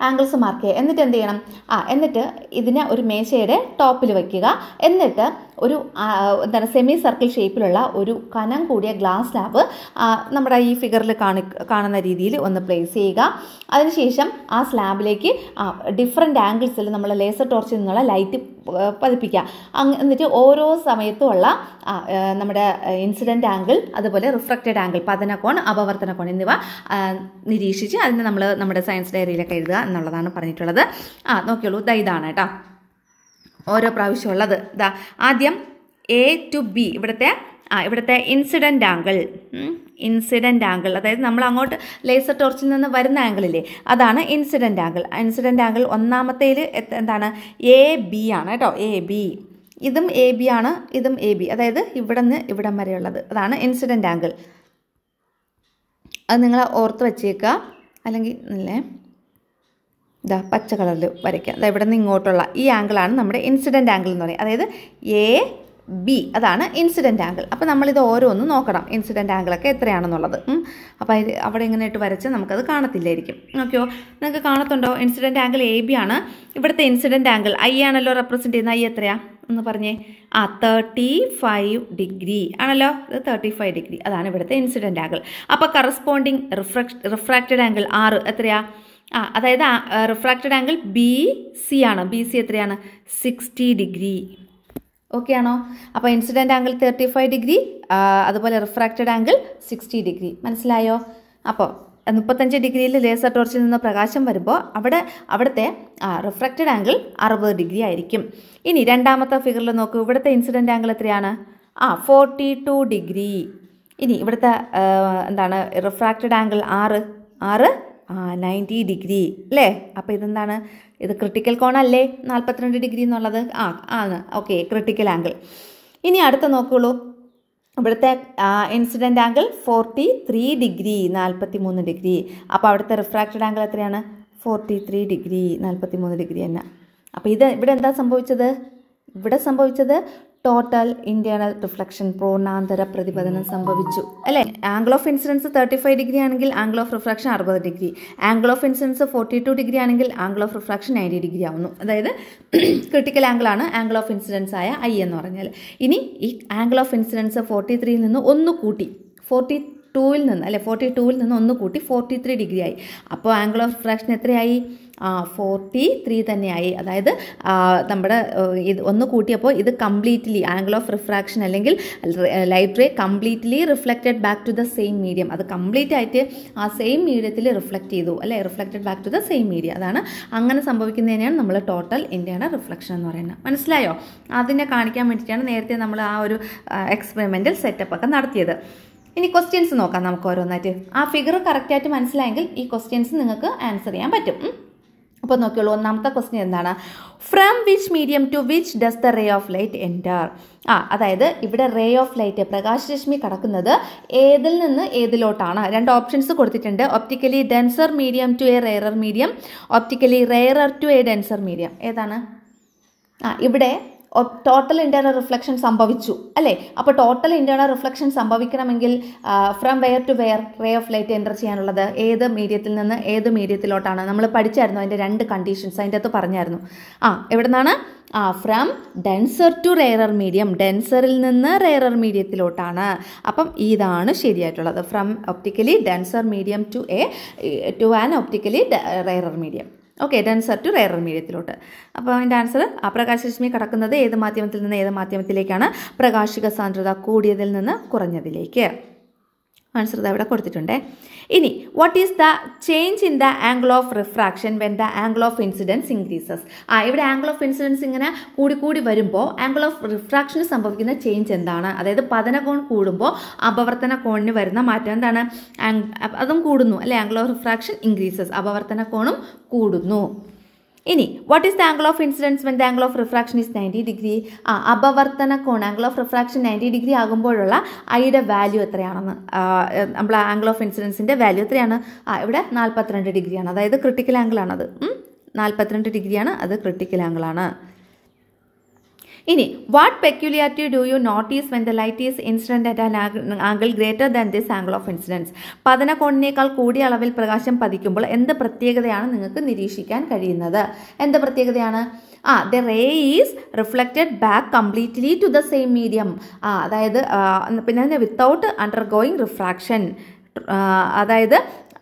ആംഗിൾസ് മാർക്ക് ചെയ്യുക. എന്നിട്ട് എന്ത് ചെയ്യണം? എന്നിട്ട് ഇതിനെ ഒരു മേശയുടെ ടോപ്പിൽ വയ്ക്കുക. എന്നിട്ട് ഒരു സെമി സർക്കിൾ ഷേപ്പിലുള്ള ഒരു കനം കൂടിയ ഗ്ലാസ് സ്ലാബ് നമ്മുടെ ഈ ഫിഗറിൽ കാണുന്ന രീതിയിൽ ഒന്ന് പ്ലേസ് ചെയ്യുക. അതിനുശേഷം ആ സ്ലാബിലേക്ക് ഡിഫറെൻറ്റ് ആംഗിൾസിൽ നമ്മൾ ലേസർ ടോർച്ചിൽ നിന്നുള്ള ലൈറ്റ് പതിപ്പിക്കുക. എന്നിട്ട് ഓരോ സമയത്തുമുള്ള നമ്മുടെ ഇൻസിഡൻറ്റ് ആംഗിൾ, അതുപോലെ റിഫ്ലക്റ്റഡ് ആംഗിൾ, പതനകോൺ, അപവർത്തന കോൺ എന്നിവ നിരീക്ഷിച്ച് അതിന് നമ്മൾ നമ്മുടെ സയൻസ് ഡയറിയിലൊക്കെ എഴുതുക എന്നുള്ളതാണ് പറഞ്ഞിട്ടുള്ളത്. നോക്കിയോളൂ, ഇതാണ് കേട്ടോ ഓരോ പ്രാവശ്യമുള്ളത്. ആദ്യം A to B, ഇവിടുത്തെ ഇൻസിഡൻറ്റ് ആംഗിൾ, അതായത് നമ്മൾ അങ്ങോട്ട് ലേസർ ടോർച്ചിൽ നിന്ന് വരുന്ന ആംഗിളില്ലേ, അതാണ് ഇൻസിഡൻറ്റ് ആംഗിൾ. ഇൻസിഡൻറ്റ് ആംഗിൾ ഒന്നാമത്തേൽ എന്താണ്? AB ആണ് കേട്ടോ. AB. ഇതും AB ആണ്, ഇതും AB. അതായത് ഇവിടെ നിന്ന് ഇവിടം വരെയുള്ളത് അതാണ് ഇൻസിഡൻറ്റ് ആംഗിൾ. അത് നിങ്ങൾ ഓർത്ത് വെച്ചേക്കുക. അല്ലെങ്കിൽ പച്ച കളറിൽ വരയ്ക്കുക. ഇവിടെ നിന്ന് ഇങ്ങോട്ടുള്ള ഈ ആംഗിളാണ് നമ്മുടെ ഇൻസിഡൻറ്റ് ആംഗിൾ എന്ന് പറയുന്നത്. അതായത് AB, അതാണ് ഇൻസിഡൻറ്റ് ആംഗിൾ. അപ്പോൾ നമ്മളിത് ഓരോന്നും നോക്കണം, ഇൻസിഡൻറ്റ് ആംഗിളൊക്കെ എത്രയാണെന്നുള്ളത്. അപ്പോൾ അവിടെ ഇങ്ങനെ ഇട്ട് വരച്ച് നമുക്കത് കാണത്തില്ലായിരിക്കും. ഓക്കെയോ? നിങ്ങൾക്ക് കാണത്തുണ്ടോ? ഇൻസിഡൻറ്റ് ആംഗിൾ AB ആണ്. ഇവിടുത്തെ ഇൻസിഡൻറ്റ് ആംഗിൾ I ആണല്ലോ റെപ്രസെൻറ്റ് ചെയ്യുന്നത്. I എത്രയാ ഒന്ന് പറഞ്ഞേ? 35 ഡിഗ്രി ആണല്ലോ. ഇത് 35 ഡിഗ്രി. അതാണ് ഇവിടുത്തെ ഇൻസിഡൻറ്റ് ആംഗിൾ. അപ്പോൾ കറസ്പോണ്ടിങ് റിഫ്രാക്റ്റഡ് ആംഗിൾ R എത്രയാ? അതായത് റിഫ്രാക്റ്റഡ് ആംഗിൾ ബി സി ആണ്. ബി സി എത്രയാണ്? 60 ഡിഗ്രി. ഓക്കെ ആണോ? അപ്പോൾ ഇൻസിഡൻറ്റ് ആംഗിൾ 35 ഡിഗ്രി, അതുപോലെ റിഫ്രാക്റ്റഡ് ആംഗിൾ 60 ഡിഗ്രി. മനസ്സിലായോ? അപ്പോൾ 35 ഡിഗ്രിയിൽ ലേസർ ടോർച്ചിൽ നിന്ന് പ്രകാശം വരുമ്പോൾ അവിടുത്തെ റിഫ്രാക്റ്റഡ് ആംഗിൾ 60 ഡിഗ്രി ആയിരിക്കും. ഇനി രണ്ടാമത്തെ ഫിഗറിൽ നോക്കൂ. ഇവിടുത്തെ ഇൻസിഡൻറ്റ് ആംഗിൾ എത്രയാണ്? 42 ഡിഗ്രി. ഇനി ഇവിടുത്തെ റിഫ്രാക്റ്റഡ് ആംഗിൾ 90 ഡിഗ്രി അല്ലേ? അപ്പോൾ ഇതെന്താണ്? ഇത് ക്രിട്ടിക്കൽ കോണല്ലേ 42 ഡിഗ്രി എന്നുള്ളത്? ആണ്. Okay, critical angle. ഇനി അടുത്ത നോക്കുള്ളൂ. ഇവിടുത്തെ ഇൻസിഡൻറ്റ് ആംഗിൾ 43 ഡിഗ്രി, 43 ഡിഗ്രി. അപ്പോൾ അവിടുത്തെ റിഫ്രാക്റ്റഡ് ആംഗിൾ എത്രയാണ്? 43 ഡിഗ്രി, 43 ഡിഗ്രി തന്നെ. അപ്പോൾ ഇവിടെ എന്താ സംഭവിച്ചത്? ഇവിടെ സംഭവിച്ചത് ടോട്ടൽ ഇന്റേണൽ റിഫ്ലക്ഷൻ, പൂർണ്ണാന്തര പ്രതിപതനം സംഭവിച്ചു അല്ലേ? ആംഗിൾ ഓഫ് ഇൻസിഡൻസ് 35 ഡിഗ്രി ആണെങ്കിൽ angle of refraction 60 degree. Angle of incidents 42 degree ആണെങ്കിൽ ആംഗിൾ ഓഫ് റിഫ്രാക്ഷൻ 90 ഡിഗ്രി ആവുന്നു. അതായത് ക്രിട്ടിക്കൽ ആംഗിൾ ആണ് ആംഗിൾ ഓഫ് ഇൻസിഡൻസ് ആയ ഐ എന്ന് പറഞ്ഞാൽ. ഇനി ഈ ആംഗിൾ ഓഫ് ഇൻസിഡൻസ് 43യിൽ നിന്ന് ഒന്ന് കൂട്ടി 42ൽ നിന്ന് ഒന്ന് കൂട്ടി 43 ഡിഗ്രി ആയി. അപ്പോൾ ആംഗിൾ ഓഫ് റിഫ്രാക്ഷൻ എത്രയായി? 43 തന്നെയായി. അതായത് നമ്മുടെ ഇത് ഒന്ന് കൂട്ടിയപ്പോൾ ഇത് കംപ്ലീറ്റ്ലി ആംഗിൾ ഓഫ് റിഫ്രാക്ഷൻ അല്ലെങ്കിൽ light ray completely reflected back to the same medium. അത് കംപ്ലീറ്റ് ആയിട്ട് ആ സെയിം മീഡിയത്തിൽ റിഫ്ലക്റ്റ് ചെയ്തു അല്ലേ? Reflected back to the same medium. അതാണ് അങ്ങനെ സംഭവിക്കുന്നതിനെയാണ് നമ്മൾ ടോട്ടൽ ഇന്റേണൽ റിഫ്ലക്ഷൻ എന്ന് പറയുന്നത്. മനസ്സിലായോ? അതിനെ കാണിക്കാൻ വേണ്ടിയിട്ടാണ് നേരത്തെ നമ്മൾ ആ ഒരു എക്സ്പെരിമെൻ്റൽ സെറ്റപ്പ് ഒക്കെ നടത്തിയത്. ഇനി ക്വസ്റ്റ്യൻസ് നോക്കാം നമുക്ക് ഓരോന്നായിട്ട്. ആ ഫിഗർ കറക്റ്റായിട്ട് മനസ്സിലായെങ്കിൽ ഈ ക്വസ്റ്റ്യൻസ് നിങ്ങൾക്ക് ആൻസർ ചെയ്യാൻ പറ്റും. അപ്പോൾ നോക്കിയോളൂ. ഒന്നാമത്തെ ക്വസ്റ്റ്യൻ എന്താണ്? From which medium to which does the ray of light enter? അതായത് ഇവിടെ റേ ഓഫ് ലൈറ്റ്, പ്രകാശരശ്മി കടക്കുന്നത് ഏതിൽ നിന്ന് ഏതിലോട്ടാണ്? രണ്ട് ഓപ്ഷൻസ് കൊടുത്തിട്ടുണ്ട്. Optically denser medium to a rarer medium, optically rarer to a denser medium. ഏതാണ്? ഇവിടെ ടോട്ടൽ ഇന്റേണൽ റിഫ്ലക്ഷൻ സംഭവിച്ചു അല്ലേ? അപ്പോൾ ടോട്ടൽ ഇന്റേണൽ റിഫ്ലക്ഷൻ സംഭവിക്കണമെങ്കിൽ from where to where ray of light enter ചെയ്യാനുള്ളത് ഏത് മീഡിയത്തിൽ നിന്ന് ഏത് മീഡിയത്തിലോട്ടാണ്? നമ്മൾ പഠിച്ചായിരുന്നു അതിൻ്റെ രണ്ട് കണ്ടീഷൻസ്, അതിൻ്റെ അകത്ത് പറഞ്ഞായിരുന്നു. എവിടെ നിന്നാണ്? From denser to rarer medium, ഡെൻസറിൽ നിന്ന് റെയറർ മീഡിയത്തിലോട്ടാണ്. അപ്പം ഇതാണ് ശരിയായിട്ടുള്ളത്. From optically denser medium to an optically rarer medium. Okay, denser to rarer മീഡിയത്തിലോട്ട്. അപ്പോൾ അതിൻ്റെ ആൻസർ പ്രകാശരശ്മി കടക്കുന്നത് ഏത് മാധ്യമത്തിൽ നിന്ന് ഏത് മാധ്യമത്തിലേക്കാണ്? പ്രകാശിക സാന്ദ്രത കൂടിയതിൽ നിന്ന് കുറഞ്ഞതിലേക്ക്. ആൻസർ ഇവിടെ കൊടുത്തിട്ടുണ്ട്. ഇനി what is the change in the angle of refraction when the angle of incidents increases? ഇവിടെ ആംഗിൾ ഓഫ് ഇൻസിഡൻസ് ഇങ്ങനെ കൂടി വരുമ്പോൾ ആംഗിൾ ഓഫ് റിഫ്രാക്ഷന് സംഭവിക്കുന്ന ചേഞ്ച് എന്താണ്? അതായത് പതന കോൺ കൂടുമ്പോൾ അപവർത്തന കോണിന് വരുന്ന മാറ്റം എന്താണ്? അതും കൂടുന്നു അല്ലെ? ആംഗിൾ ഓഫ് റിഫ്രാക്ഷൻ ഇൻക്രീസസ്, അപവർത്തന കോണും കൂടുന്നു. ഇനി what is the angle of incidence when the angle of refraction is 90 degree? അപവർത്തന കോൺ ആംഗിൾ ഓഫ് റിഫ്രാക്ഷൻ 90 ഡിഗ്രി ആകുമ്പോഴുള്ള ഐയുടെ വാല്യൂ എത്രയാണെന്ന്, നമ്മൾ ആംഗിൾ ഓഫ് ഇൻസിഡൻസിൻ്റെ വാല്യൂ എത്രയാണ്? ഇവിടെ 42 ഡിഗ്രിയാണ്. അതായത് ക്രിട്ടിക്കൽ ആംഗിളാണത്. 42 ഡിഗ്രിയാണ്, അത് ക്രിട്ടിക്കൽ ആംഗിളാണ്. ഇനി what peculiarity do you notice when the light is incident at an angle greater than this angle of incidents? പതന കോണിനേക്കാൾ കൂടിയ അളവിൽ പ്രകാശം പതിക്കുമ്പോൾ എന്ത് പ്രത്യേകതയാണ് നിങ്ങൾക്ക് നിരീക്ഷിക്കാൻ കഴിയുന്നത്? എന്ത് പ്രത്യേകതയാണ്? The ray is reflected back completely to the same medium. അതായത് പിന്നെ വിത്തൗട്ട് അണ്ടർഗോയിങ് റിഫ്രാക്ഷൻ, അതായത്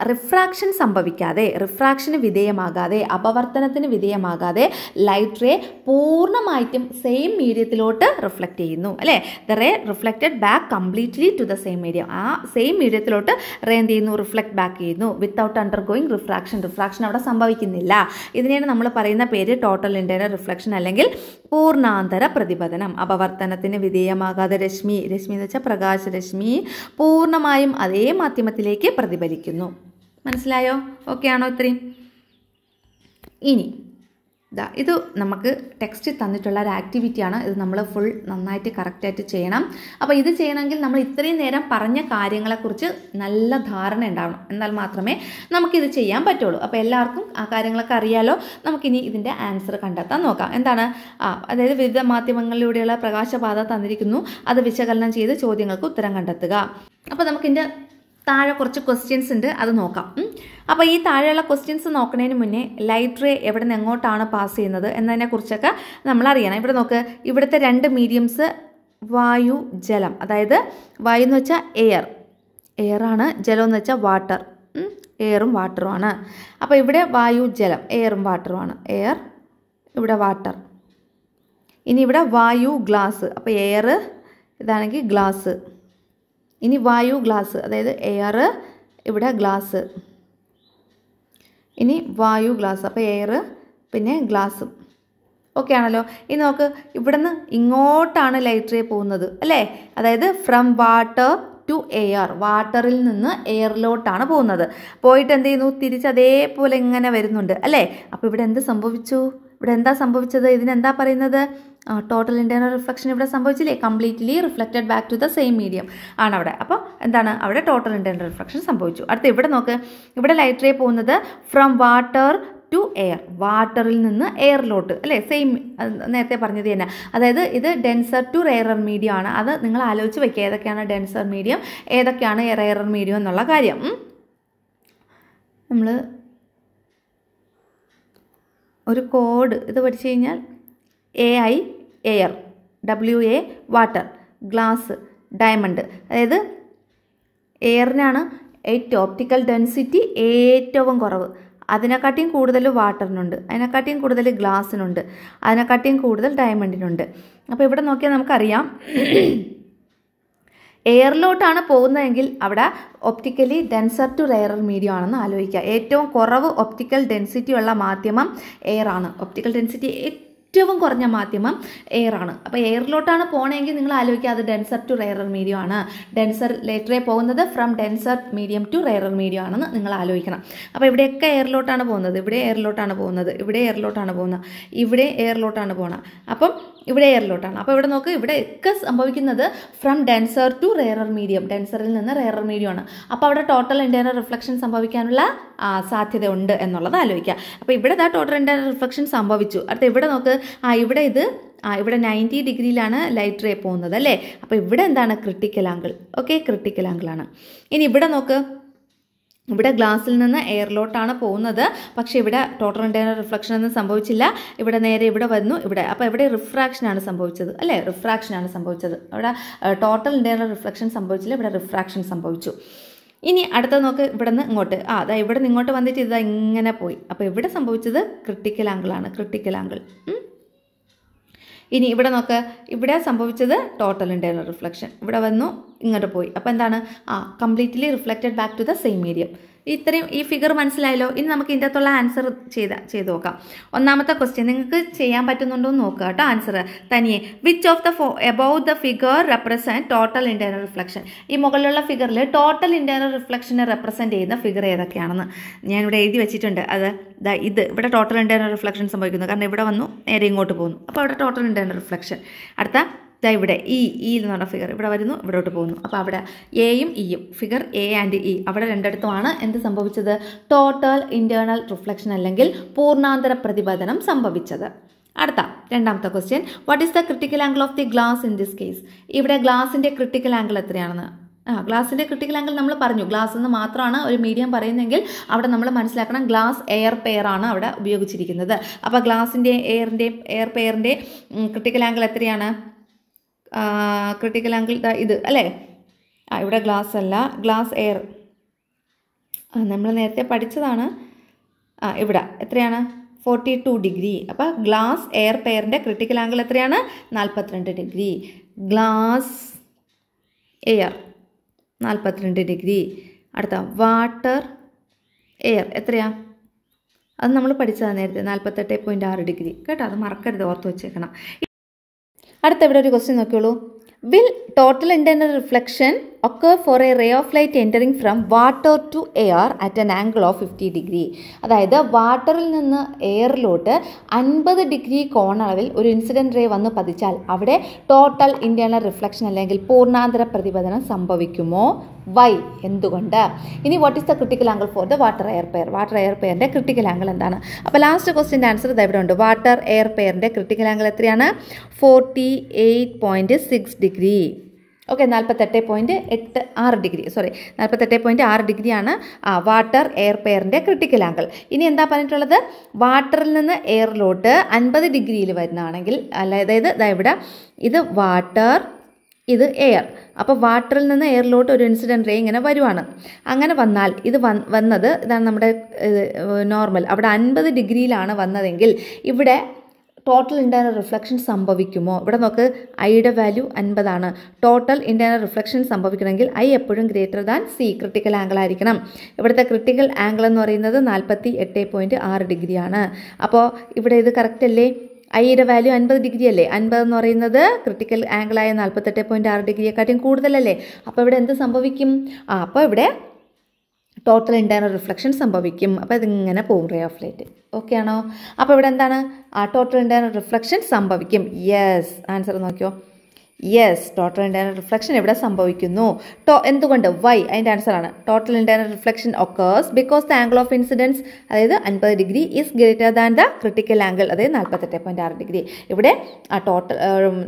റിഫ്രാക്ഷൻ സംഭവിക്കാതെ, റിഫ്രാക്ഷന് വിധേയമാകാതെ, അപവർത്തനത്തിന് വിധേയമാകാതെ ലൈറ്റ് റേ പൂർണ്ണമായിട്ടും സെയിം മീഡിയത്തിലോട്ട് റിഫ്ലക്റ്റ് ചെയ്യുന്നു അല്ലേ? The ray reflected back completely to the same medium. ആ സെയിം മീഡിയത്തിലോട്ട് റേ എന്ത് ചെയ്യുന്നു? റിഫ്ലക്റ്റ് ബാക്ക് ചെയ്യുന്നു വിത്തൗട്ട് അണ്ടർഗോയിങ് റിഫ്രാക്ഷൻ. റിഫ്രാക്ഷൻ അവിടെ സംഭവിക്കുന്നില്ല. ഇതിനെയാണ് നമ്മൾ പറയുന്ന പേര് ടോട്ടൽ ഇന്റേണൽ റിഫ്ലക്ഷൻ അല്ലെങ്കിൽ പൂർണ്ണാന്തര പ്രതിപതനം. അപവർത്തനത്തിന് വിധേയമാകാതെ രശ്മി എന്ന് വെച്ചാൽ പ്രകാശരശ്മി പൂർണ്ണമായും അതേ മാധ്യമത്തിലേക്ക് പ്രതിഫലിക്കുന്നു. മനസ്സിലായോ? ഓക്കെ ആണോ ഇത്രയും? ഇനി ഇത് നമുക്ക് ടെക്സ്റ്റ് തന്നിട്ടുള്ള ഒരു ആക്ടിവിറ്റിയാണ്. ഇത് നമ്മൾ ഫുൾ നന്നായിട്ട് കറക്റ്റായിട്ട് ചെയ്യണം. അപ്പോൾ ഇത് ചെയ്യണമെങ്കിൽ നമ്മൾ ഇത്രയും നേരം പറഞ്ഞ കാര്യങ്ങളെക്കുറിച്ച് നല്ല ധാരണ ഉണ്ടാവണം. എന്നാൽ മാത്രമേ നമുക്കിത് ചെയ്യാൻ പറ്റുള്ളൂ. അപ്പോൾ എല്ലാവർക്കും ആ കാര്യങ്ങളൊക്കെ അറിയാലോ. നമുക്കിനി ഇതിൻ്റെ ആൻസർ കണ്ടെത്താൻ നോക്കാം. എന്താണ്? അതായത് വിവിധ മാധ്യമങ്ങളിലൂടെയുള്ള പ്രകാശപാത തന്നിരിക്കുന്നു. അത് വിശകലനം ചെയ്ത് ചോദ്യങ്ങൾക്ക് ഉത്തരം കണ്ടെത്തുക. അപ്പോൾ നമുക്കിതിൻ്റെ താഴെ കുറച്ച് ക്വസ്റ്റ്യൻസ് ഉണ്ട്, അത് നോക്കാം. അപ്പോൾ ഈ താഴെയുള്ള ക്വസ്റ്റ്യൻസ് നോക്കുന്നതിന് മുന്നേ ലൈറ്റ് റേ എവിടെ നിന്ന് എങ്ങോട്ടാണ് പാസ് ചെയ്യുന്നത് എന്നതിനെക്കുറിച്ചൊക്കെ നമ്മൾ അറിയണം. ഇവിടെ നോക്ക്, ഇവിടുത്തെ രണ്ട് മീഡിയംസ് വായു, ജലം. അതായത് വായു എന്ന് വെച്ചാൽ എയർ ആണ്, ജലം എന്ന് വെച്ചാൽ വാട്ടർ. എയറും വാട്ടറുമാണ്. അപ്പോൾ ഇവിടെ വായു ജലം എയറും വാട്ടറുമാണ്. എയർ, ഇവിടെ വാട്ടർ. ഇനി ഇവിടെ വായു ഗ്ലാസ്, അപ്പോൾ എയർ ഇതാണെങ്കിൽ ഗ്ലാസ്. ഇനി വായു ഗ്ലാസ്, അതായത് എയർ, ഇവിടെ ഗ്ലാസ്. ഇനി വായു ഗ്ലാസ്, അപ്പോൾ എയർ പിന്നെ ഗ്ലാസും. ഓക്കെ ആണല്ലോ. ഇനി നോക്ക്, ഇവിടെ നിന്ന് ഇങ്ങോട്ടാണ് ലൈറ്റ് റേ പോകുന്നത് അല്ലേ? അതായത് ഫ്രം വാട്ടർ ടു എയർ, വാട്ടറിൽ നിന്ന് എയറിലോട്ടാണ് പോകുന്നത്. പോയിട്ട് എന്ത് ചെയ്യുന്നു? തിരിച്ച് അതേപോലെ ഇങ്ങനെ വരുന്നുണ്ട് അല്ലേ? അപ്പോൾ ഇവിടെ എന്ത് സംഭവിച്ചു? ഇവിടെ എന്താ സംഭവിച്ചത്? ഇതിനെന്താ പറയുന്നത്? ടോട്ടൽ ഇൻറ്റേർണൽ റിഫ്ലക്ഷൻ ഇവിടെ സംഭവിച്ചില്ലേ? Completely reflected back to the same medium ആണ് അവിടെ. അപ്പോൾ എന്താണ്? അവിടെ ടോട്ടൽ ഇൻറ്റേർണൽ റിഫ്ലക്ഷൻ സംഭവിച്ചു. അടുത്ത ഇവിടെ നോക്ക്, ഇവിടെ ലൈറ്റ് റേ പോകുന്നത് ഫ്രം വാട്ടർ ടു എയർ, വാട്ടറിൽ നിന്ന് എയറിലോട്ട് അല്ലേ? സെയിം നേരത്തെ പറഞ്ഞത് തന്നെ. അതായത് ഇത് ഡെൻസർ ടു റെയറർ മീഡിയം ആണ്. അത് നിങ്ങൾ ആലോചിച്ച് വയ്ക്കുക, ഏതൊക്കെയാണ് ഡെൻസർ മീഡിയം, ഏതൊക്കെയാണ് റെയറർ മീഡിയം എന്നുള്ള കാര്യം. നമ്മൾ ഒരു കോഡ് ഇത് പഠിച്ചു കഴിഞ്ഞാൽ AI air, WA water, glass, diamond. അതായത് എയറിനാണ് ഏറ്റവും ഒപ്റ്റിക്കൽ ഡെൻസിറ്റി ഏറ്റവും കുറവ്, അതിനെക്കാട്ടിയും കൂടുതൽ വാട്ടറിനുണ്ട്, അതിനെക്കാട്ടിയും കൂടുതൽ ഗ്ലാസ്സിനുണ്ട്, അതിനെക്കാട്ടിയും കൂടുതൽ ഡയമണ്ടിനുണ്ട്. അപ്പോൾ ഇവിടെ നോക്കിയാൽ നമുക്കറിയാം എയറിലോട്ടാണ് പോകുന്നതെങ്കിൽ അവിടെ optically denser to rarer medium ആണെന്ന് ആലോചിക്കുക. ഏറ്റവും കുറവ് ഒപ്റ്റിക്കൽ ഡെൻസിറ്റി ഉള്ള മാധ്യമം എയർ ആണ്. ഒപ്റ്റിക്കൽ ഡെൻസിറ്റി ഏറ്റവും കുറഞ്ഞ മാധ്യമം എയർ ആണ്. അപ്പോൾ എയറിലോട്ടാണ് പോകണമെങ്കിൽ നിങ്ങൾ ആലോചിക്കുക അത് ഡെൻസർ ടു റെയറർ മീഡിയം ആണ്. ഡെൻസർ ലൈറ്റ് റേ പോകുന്നത് from denser medium to rarer medium ആണെന്ന് നിങ്ങൾ ആലോചിക്കണം. അപ്പോൾ ഇവിടെയൊക്കെ എയറിലോട്ടാണ് പോകുന്നത്, ഇവിടെ എയറിലോട്ടാണ് പോകുന്നത്, ഇവിടെ എയറിലോട്ടാണ് പോകുന്നത്, ഇവിടെ എയറിലോട്ടാണ് പോകണം. അപ്പം ഇവിടെ എയറിലോട്ടാണ്. അപ്പോൾ ഇവിടെ നോക്ക്, ഇവിടെ ഒക്കെ സംഭവിക്കുന്നത് from denser to rarer medium, ഡെൻസറിൽ നിന്ന് റെയറർ മീഡിയം ആണ്. അപ്പോൾ അവിടെ ടോട്ടൽ ഇൻറ്റേർണൽ റിഫ്ലക്ഷൻ സംഭവിക്കാനുള്ള സാധ്യത ഉണ്ട് എന്നുള്ളത് ആലോചിക്കുക. അപ്പോൾ ഇവിടെ ടോട്ടൽ ഇൻറ്റേർണൽ റിഫ്ലക്ഷൻ സംഭവിച്ചു. അടുത്ത ഇവിടെ നോക്ക്, ഇവിടെ ഇത് ഇവിടെ 90 ഡിഗ്രിയിലാണ് ലൈറ്റ് റേ പോകുന്നത് അല്ലേ? അപ്പോൾ ഇവിടെ എന്താണ്? Critical angle. ഓക്കെ, ക്രിട്ടിക്കൽ ആംഗിളാണ്. ഇനി ഇവിടെ നോക്ക്, ഇവിടെ ഗ്ലാസ്സിൽ നിന്ന് എയറിലോട്ടാണ് പോകുന്നത്, പക്ഷേ ഇവിടെ ടോട്ടൽ ഇൻറ്റേർണൽ റിഫ്ലക്ഷൻ ഒന്നും സംഭവിച്ചില്ല. ഇവിടെ നേരെ ഇവിടെ വന്നു, ഇവിടെ. അപ്പോൾ ഇവിടെ റിഫ്രാക്ഷനാണ് സംഭവിച്ചത് അല്ലേ? റിഫ്രാക്ഷനാണ് സംഭവിച്ചത്. അവിടെ ടോട്ടൽ ഇൻറ്റേർണൽ റിഫ്ലക്ഷൻ സംഭവിച്ചില്ല, ഇവിടെ റിഫ്രാക്ഷൻ സംഭവിച്ചു. ഇനി അടുത്ത നോക്ക്, ഇവിടെ നിന്ന് ഇങ്ങോട്ട്, അതാ ഇവിടെ നിന്ന് ഇങ്ങോട്ട് വന്നിട്ട് ഇതാ ഇങ്ങനെ പോയി. അപ്പോൾ ഇവിടെ സംഭവിച്ചത് ക്രിട്ടിക്കൽ ആംഗിളാണ്, ക്രിട്ടിക്കൽ ആംഗിൾ. ഇനി ഇവിടെ നോക്ക്, ഇവിടെ സംഭവിച്ചത് ടോട്ടൽ ഇൻറ്റേർണൽ റിഫ്ലക്ഷൻ. ഇവിടെ വന്നു, ഇങ്ങോട്ട് പോയി. അപ്പോൾ എന്താണ്? Completely reflected back to the same medium. ഇത്രയും ഈ ഫിഗർ മനസ്സിലായല്ലോ. ഇനി നമുക്ക് ഇതിൻ്റെ അകത്തുള്ള ആൻസർ ചെയ്ത് നോക്കാം. ഒന്നാമത്തെ ക്വസ്റ്റ്യൻ നിങ്ങൾക്ക് ചെയ്യാൻ പറ്റുന്നുണ്ടോ എന്ന് നോക്കുക കേട്ടോ. ആൻസർ തനിയെ. Which of the above the figure represent total internal reflection? ഈ മുകളിലുള്ള ഫിഗറിൽ ടോട്ടൽ ഇൻറ്റേർണൽ റിഫ്ലക്ഷനെ റെപ്രസെൻറ്റ് ചെയ്യുന്ന ഫിഗർ ഏതൊക്കെയാണെന്ന് ഞാനിവിടെ എഴുതി വെച്ചിട്ടുണ്ട്. അത് ഇത് ഇവിടെ ടോട്ടൽ ഇൻറ്റേർണൽ റിഫ്ലക്ഷൻ സംഭവിക്കുന്നു, കാരണം ഇവിടെ വന്നു നേരെ ഇങ്ങോട്ട് പോകുന്നു. അപ്പോൾ ഇവിടെ ടോട്ടൽ ഇൻറ്റേർണൽ റിഫ്ലക്ഷൻ. അടുത്ത ഇവിടെ ഇ എന്ന് പറഞ്ഞ ഫിഗർ ഇവിടെ വരുന്നു, ഇവിടോട്ട് പോകുന്നു. അപ്പോൾ അവിടെ എയും ഇയും, ഫിഗർ എ ആൻഡ് ഇ, അവിടെ രണ്ടിടത്തുമാണ് എന്ത് സംഭവിച്ചത്? ടോട്ടൽ ഇൻറ്റേർണൽ റിഫ്ലക്ഷൻ അല്ലെങ്കിൽ പൂർണ്ണാന്തര പ്രതിപതനം സംഭവിച്ചത്. അടുത്ത രണ്ടാമത്തെ question, what is the critical angle of the glass in this case? ഇവിടെ ഗ്ലാസിൻ്റെ ക്രിട്ടിക്കൽ ആംഗിൾ എത്രയാണെന്ന്. ഗ്ലാസിൻ്റെ ക്രിട്ടിക്കൽ ആംഗിൾ നമ്മൾ പറഞ്ഞു, ഗ്ലാസ് എന്ന് മാത്രമാണ് ഒരു മീഡിയം പറയുന്നതെങ്കിൽ അവിടെ നമ്മൾ മനസ്സിലാക്കണം ഗ്ലാസ് എയർ പെയർ ആണ് അവിടെ ഉപയോഗിച്ചിരിക്കുന്നത്. അപ്പോൾ ഗ്ലാസിൻ്റെ എയർ പെയറിൻ്റെ ക്രിട്ടിക്കൽ ആംഗിൾ എത്രയാണ്? ക്രിട്ടിക്കൽ ആംഗിൾ ഇത് അല്ലേ? ഇവിടെ ഗ്ലാസ് അല്ല, ഗ്ലാസ് എയർ നമ്മൾ നേരത്തെ പഠിച്ചതാണ്. ഇവിടെ എത്രയാണ്? 42 ഡിഗ്രി. അപ്പോൾ ഗ്ലാസ് എയർ പെയറിൻ്റെ ക്രിട്ടിക്കൽ ആംഗിൾ എത്രയാണ്? 42 ഡിഗ്രി. Glass air 42 degree. അടുത്ത വാട്ടർ എയർ എത്രയാ? അത് നമ്മൾ പഠിച്ചതാണ് നേരത്തെ, 48.6 ഡിഗ്രി കേട്ടോ. അത് മറക്കരുത്, ഓർത്ത് വെച്ചേക്കണം. അടുത്ത ഇവിടെ ഒരു ക്വസ്റ്റ്യൻ നോക്കിയോളൂ. Will total internal reflection occur for a ray of light entering from water to air at an angle of 50 degree? അതായത് വാട്ടറിൽ നിന്ന് എയറിലോട്ട് 50 ഡിഗ്രി കോണളവിൽ ഒരു ഇൻസിഡൻറ്റ് റേ വന്ന് പതിച്ചാൽ അവിടെ ടോട്ടൽ ഇൻറ്റേർണൽ റിഫ്ലക്ഷൻ അല്ലെങ്കിൽ പൂർണ്ണാന്തര പ്രതിപതനം സംഭവിക്കുമോ? വൈ? എന്തുകൊണ്ട്? ഇനി what is the critical angle for the water air pair? Water air പെയറിൻ്റെ ക്രിട്ടിക്കൽ ആംഗിൾ എന്താണ്? അപ്പോൾ ലാസ്റ്റ് ക്വസ്റ്റ്യൻ്റെ ആൻസർ ഇത് ഇവിടെ ഉണ്ട്. വാട്ടർ എയർ പെയറിൻ്റെ ക്രിട്ടിക്കൽ ആംഗിൾ എത്രയാണ്? 48.6 ഡിഗ്രി. ഓക്കെ, 48.6 ഡിഗ്രി, സോറി 48.6 ഡിഗ്രിയാണ് വാട്ടർ എയർ പെയറിൻ്റെ ക്രിട്ടിക്കൽ ആംഗിൾ. ഇനി എന്താ പറഞ്ഞിട്ടുള്ളത്? വാട്ടറിൽ നിന്ന് എയറിലോട്ട് 50 ഡിഗ്രിയിൽ വരുന്നതാണെങ്കിൽ, അതായത് ഇവിടെ ഇത് വാട്ടർ ഇത് എയർ. അപ്പോൾ വാട്ടറിൽ നിന്ന് എയറിലോട്ട് ഒരു ഇൻസിഡൻറ്റ് റേ ഇങ്ങനെ വരുവാണ്. അങ്ങനെ വന്നാൽ ഇത് വന്നത് ഇതാണ് നമ്മുടെ നോർമൽ. അവിടെ 50 ഡിഗ്രിയിലാണ് വന്നതെങ്കിൽ ഇവിടെ ടോട്ടൽ ഇൻറ്റേർണൽ റിഫ്ലക്ഷൻ സംഭവിക്കുമോ? ഇവിടെ നോക്ക്, ഐയുടെ വാല്യൂ 50 ആണ്. ടോട്ടൽ ഇൻറ്റേർണൽ റിഫ്ലക്ഷൻ സംഭവിക്കണമെങ്കിൽ ഐ എപ്പോഴും greater than C, critical angle ആയിരിക്കണം. ഇവിടുത്തെ ക്രിട്ടിക്കൽ ആംഗിൾ എന്ന് പറയുന്നത് 48.6 ഡിഗ്രിയാണ്. അപ്പോൾ ഇവിടെ ഇത് കറക്റ്റ് അല്ലേ? ഐയുടെ വാല്യൂ 50 ഡിഗ്രി അല്ലേ? 50 എന്ന് പറയുന്നത് ക്രിട്ടിക്കൽ ആംഗിളായ 48.6 ഡിഗ്രിയെക്കാട്ടും കൂടുതലല്ലേ? അപ്പോൾ ഇവിടെ എന്ത് സംഭവിക്കും? അപ്പോൾ ഇവിടെ ടോട്ടൽ ഇൻറ്റേർണൽ റിഫ്ലക്ഷൻ സംഭവിക്കും. അപ്പോൾ ഇതിങ്ങനെ പോകും റേ ഓഫ് ലൈറ്റ്. ഓക്കെ ആണോ? അപ്പോൾ ഇവിടെ എന്താണ്? ടോട്ടൽ ഇൻറ്റേർണൽ റിഫ്ലക്ഷൻ സംഭവിക്കും. യെസ്, ആൻസർ നോക്കിയോ. യെസ്, ടോട്ടൽ ഇൻറ്റേർണൽ റിഫ്ലക്ഷൻ ഇവിടെ സംഭവിക്കുന്നു. എന്തുകൊണ്ട്? വൈ? അതിൻ്റെ ആൻസറാണ്. Total internal reflection occurs because the angle of incidence, അതായത് 50 degree is greater than the critical angle, അതായത് 48.6 ഡിഗ്രി. ഇവിടെ ടോട്ടൽ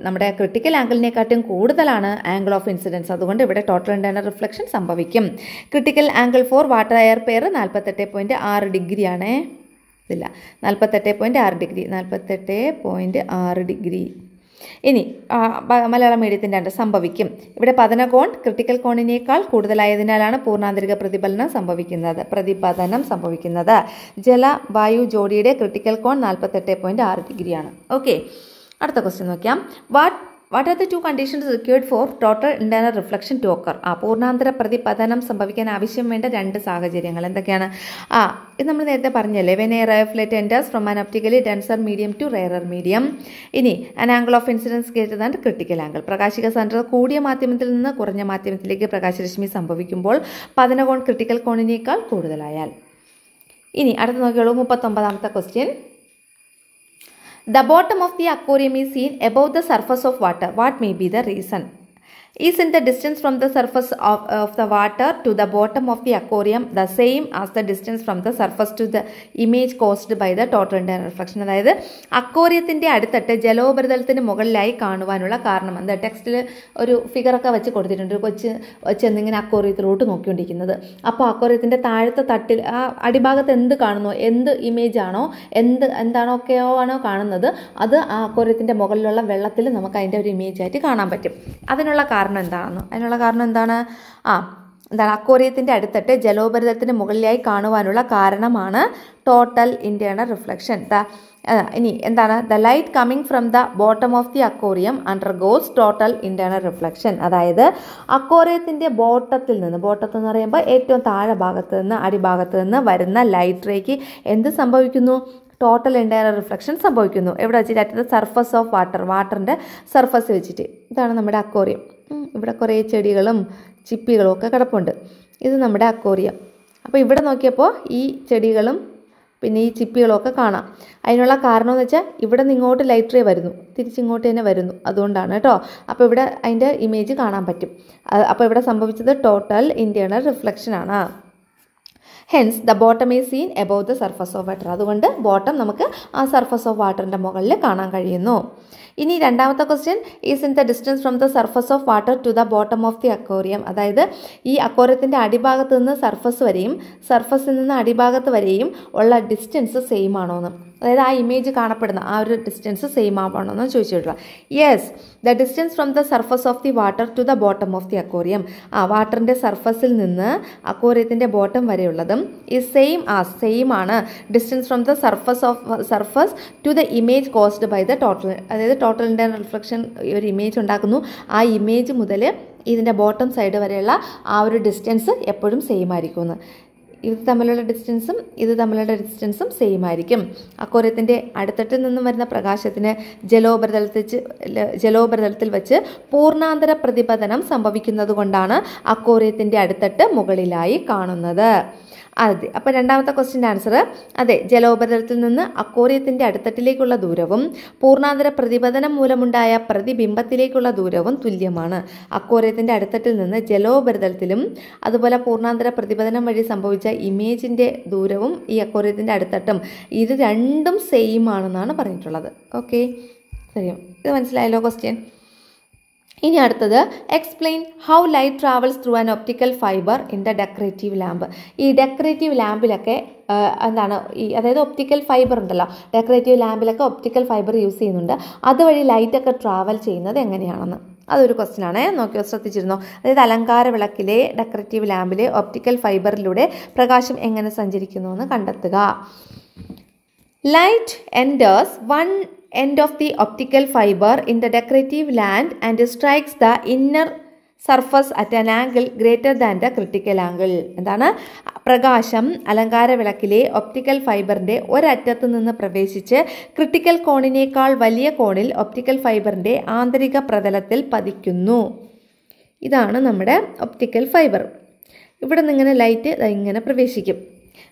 നമ്മുടെ ക്രിട്ടിക്കൽ ആംഗിളിനെക്കാട്ടും കൂടുതലാണ് ആംഗിൾ ഓഫ് ഇൻസിഡൻസ്. അതുകൊണ്ട് ഇവിടെ ടോട്ടൽ ഇൻറ്റേർണൽ റിഫ്ലക്ഷൻ സംഭവിക്കും. Critical angle four water air pair 48.6 ഡിഗ്രിയാണ്. ഇല്ല, 48.6 ഡിഗ്രി, 48.6 ഡിഗ്രി. ഇനി മലയാളം മീഡിയത്തിൻ്റെ ആൻസർ സംഭവിക്കും. ഇവിടെ പതനകോൺ ക്രിട്ടിക്കൽ കോണിനേക്കാൾ കൂടുതലായതിനാലാണ് പൂർണ്ണാന്തരിക പ്രതിഫലനം സംഭവിക്കുന്നത്. ജല വായു ജോഡിയുടെ ക്രിട്ടിക്കൽ കോൺ 48.6 ഡിഗ്രിയാണ്. ഓക്കെ, അടുത്ത ക്വസ്റ്റ്യൻ നോക്കാം. What are the two conditions required for total internal reflection to occur? പൂർണ്ണാന്തര പ്രതിപതനം സംഭവിക്കാൻ ആവശ്യം വേണ്ട 2 സാഹചര്യങ്ങൾ എന്തൊക്കെയാണ്? ഇത് നമ്മൾ നേരത്തെ പറഞ്ഞല്ലേ, when a ray of light enters from an optically denser medium to rarer medium. ഇനി an angle of incidence greater than critical angle. പ്രകാശിക സാന്ദ്രത കൂടിയ മാധ്യമത്തിൽ നിന്ന് കുറഞ്ഞ മാധ്യമത്തിലേക്ക് പ്രകാശരശ്മി സംഭവിക്കുമ്പോൾ പതനകോൺ ക്രിട്ടിക്കൽ കോണിനേക്കാൾ കൂടുതലായാൽ. ഇനി അടുത്ത നോക്കിയോളൂ, 39ാമത്തെ question. The bottom of the aquarium is seen above the surface of water. What may be the reason? Isn't the distance from the surface of the water to the bottom of the aquarium the same as the distance from the surface to the image caused by the total internal reflection? അതായത് അക്വേറിയത്തിൻ്റെ അടുത്തിട്ട് ജലോപരിതലത്തിന് മുകളിലായി കാണുവാനുള്ള കാരണം എന്താ? ടെക്സ്റ്റിൽ ഒരു ഫിഗറൊക്കെ വെച്ച് കൊടുത്തിട്ടുണ്ട്. ഒരു കൊച്ച് ചെന്നിങ്ങനെ അക്വേറിയത്തിലോട്ട് നോക്കിക്കൊണ്ടിരിക്കുന്നത്. അപ്പോൾ അക്വേറിയത്തിൻ്റെ താഴത്തെ തട്ടിൽ അടിഭാഗത്ത് എന്ത് കാണുന്നു, എന്ത് ഇമേജ് ആണോ, എന്താണൊക്കെയോ ആണോ കാണുന്നത്, അത് ആ അക്വേറിയത്തിൻ്റെ മുകളിലുള്ള വെള്ളത്തിൽ നമുക്ക് അതിൻ്റെ ഒരു ഇമേജ് ആയിട്ട് കാണാൻ പറ്റും. അതിനുള്ള കാരണം എന്താണ്? അക്വേറിയത്തിൻ്റെ അടുത്തിട്ട് ജലോപരിതലത്തിന് മുകളിലായി കാണുവാനുള്ള കാരണമാണ് ടോട്ടൽ ഇൻറ്റേർണൽ റിഫ്ലക്ഷൻ. ഇനി എന്താണ്? The light coming from the bottom of the aquarium undergoes total internal reflection. അതായത് അക്വേറിയത്തിൻ്റെ ബോട്ടത്തിൽ എന്ന് പറയുമ്പോൾ ഏറ്റവും താഴെ ഭാഗത്ത് നിന്ന് അടിഭാഗത്ത് നിന്ന് വരുന്ന ലൈറ്റ് റേക്ക് എന്ത് സംഭവിക്കുന്നു? ടോട്ടൽ ഇൻറ്റേർണൽ റിഫ്ലക്ഷൻ സംഭവിക്കുന്നു. എവിടെ വെച്ചിട്ട്? അറ്റ് ദ സർഫസ് ഓഫ് വാട്ടറിൻ്റെ സർഫസ് വെച്ചിട്ട്. ഇതാണ് നമ്മുടെ അക്വേറിയം. ഇവിടെ കുറേ ചെടികളും ചിപ്പികളും ഒക്കെ കിടപ്പുണ്ട്. ഇത് നമ്മുടെ അക്വേറിയം. അപ്പോൾ ഇവിടെ നോക്കിയപ്പോൾ ഈ ചെടികളും പിന്നെ ഈ ചിപ്പികളൊക്കെ കാണാം. അതിനുള്ള കാരണം എന്ന് വെച്ചാൽ ഇവിടെ നിന്ന് ഇങ്ങോട്ട് ലൈറ്റ് റേ വരുന്നു, തിരിച്ചിങ്ങോട്ട് തന്നെ വരുന്നു. അതുകൊണ്ടാണ് കേട്ടോ. അപ്പോൾ ഇവിടെ അതിൻ്റെ ഇമേജ് കാണാൻ പറ്റും. അപ്പോൾ ഇവിടെ സംഭവിച്ചത് ടോട്ടൽ ഇൻറ്റേർണൽ റിഫ്ലക്ഷൻ ആണ്. Hence the bottom is seen above the surface of water. അതുകൊണ്ട് ബോട്ടം നമുക്ക് ആ സർഫസ് ഓഫ് വാട്ടറിൻ്റെ മുകളിൽ കാണാൻ കഴിയുന്നു. ഇനി രണ്ടാമത്തെ question, is in the distance from the surface of water to the bottom of the aquarium. അതായത് ഈ അക്വേറിയത്തിൻ്റെ അടിഭാഗത്ത് നിന്ന് സർഫസ് വരെയും സർഫസിൽ നിന്ന് അടിഭാഗത്ത് വരെയും ഉള്ള ഡിസ്റ്റൻസ് സെയിം ആണോ എന്ന്, അതായത് ആ ഇമേജ് കാണപ്പെടുന്ന ആ ഒരു ഡിസ്റ്റൻസ് സെയിം ആണോ എന്ന് ചോദിച്ചിട്ടുള്ള. Yes, the distance from the surface of the water to the bottom of the aquarium. വാട്ടറിൻ്റെ സർഫസിൽ നിന്ന് അക്വേറിയത്തിൻ്റെ ബോട്ടം വരെയുള്ളതും ഈ സെയിം ആണ് distance from the surface to the image caused by the total. അതായത് ടോട്ടൽ ഇൻറ്റേർണൽ റിഫ്ലക്ഷൻ ഒരു ഇമേജ് ഉണ്ടാക്കുന്നു. ആ ഇമേജ് മുതൽ ഇതിൻ്റെ ബോട്ടം സൈഡ് വരെയുള്ള ആ ഒരു ഡിസ്റ്റൻസ് എപ്പോഴും സെയിം ആയിരിക്കുമെന്ന്. ഇത് തമ്മിലുള്ള ഡിസ്റ്റൻസും സെയിം ആയിരിക്കും. അക്വേറിയത്തിൻ്റെ അടിത്തട്ടിൽ നിന്നും വരുന്ന പ്രകാശത്തിന് ജലോപരിതലത്തിൽ വെച്ച് പൂർണ്ണാന്തര പ്രതിപതനം സംഭവിക്കുന്നത് കൊണ്ടാണ് അക്വേറിയത്തിൻ്റെ അടിത്തട്ട് മുകളിലായി കാണുന്നത്. അതെ, അപ്പോൾ രണ്ടാമത്തെ ക്വസ്റ്റ്യൻ്റെ ആൻസർ അതെ, ജലോപരിതലത്തിൽ നിന്ന് അക്വേറിയത്തിൻ്റെ അടിത്തട്ടിലേക്കുള്ള ദൂരവും പൂർണ്ണാന്തര പ്രതിപതനം മൂലമുണ്ടായ പ്രതിബിംബത്തിലേക്കുള്ള ദൂരവും തുല്യമാണ്. അക്വേറിയത്തിൻ്റെ അടിത്തട്ടിൽ നിന്ന് ജലോപരിതലത്തിലും അതുപോലെ പൂർണ്ണാന്തര പ്രതിപതനം വഴി സംഭവിച്ച ഇമേജിൻ്റെ ദൂരവും ഈ അക്വേറിയത്തിൻ്റെ അടിത്തട്ടും ഇത് രണ്ടും സെയിം ആണെന്നാണ് പറഞ്ഞിട്ടുള്ളത്. ഓക്കെ, ശരി, ഇത് മനസ്സിലായല്ലോ ക്വസ്റ്റ്യൻ. ഇനി അടുത്തത്, explain how light travels through an optical fibre in the decorative lamp. ഈ ഡെക്കറേറ്റീവ് ലാമ്പിലൊക്കെ അതായത് ഒപ്റ്റിക്കൽ ഫൈബർ ഉണ്ടല്ലോ, ഡെക്കറേറ്റീവ് ലാമ്പിലൊക്കെ ഒപ്റ്റിക്കൽ ഫൈബർ യൂസ് ചെയ്യുന്നുണ്ട്. അതുവഴി ലൈറ്റൊക്കെ ട്രാവൽ ചെയ്യുന്നത് എങ്ങനെയാണെന്ന്. അതൊരു ക്വസ്റ്റ്യൻ ആണ്, നോക്കിയോ, ശ്രദ്ധിച്ചിരുന്നോ? അതായത് അലങ്കാര വിളക്കിലെ ഡെക്കറേറ്റീവ് ലാമ്പിലെ ഒപ്റ്റിക്കൽ ഫൈബറിലൂടെ പ്രകാശം എങ്ങനെ സഞ്ചരിക്കുന്നു എന്ന് കണ്ടെത്തുക. Light enters one end of the optical fiber in the decorative lamp and strikes the inner surface at an angle greater than the critical angle. എന്താണ്? പ്രകാശം അലങ്കാര വിളക്കിലെ ഒപ്റ്റിക്കൽ ഫൈബറിൻ്റെ ഒരറ്റത്ത് നിന്ന് പ്രവേശിച്ച് ക്രിട്ടിക്കൽ കോണിനേക്കാൾ വലിയ കോണിൽ ഒപ്റ്റിക്കൽ ഫൈബറിൻ്റെ ആന്തരിക പ്രതലത്തിൽ പതിക്കുന്നു. ഇതാണ് നമ്മുടെ ഒപ്റ്റിക്കൽ ഫൈബർ. ഇവിടെ നിന്ന് ഇങ്ങനെ ലൈറ്റ് ഇങ്ങനെ പ്രവേശിക്കും.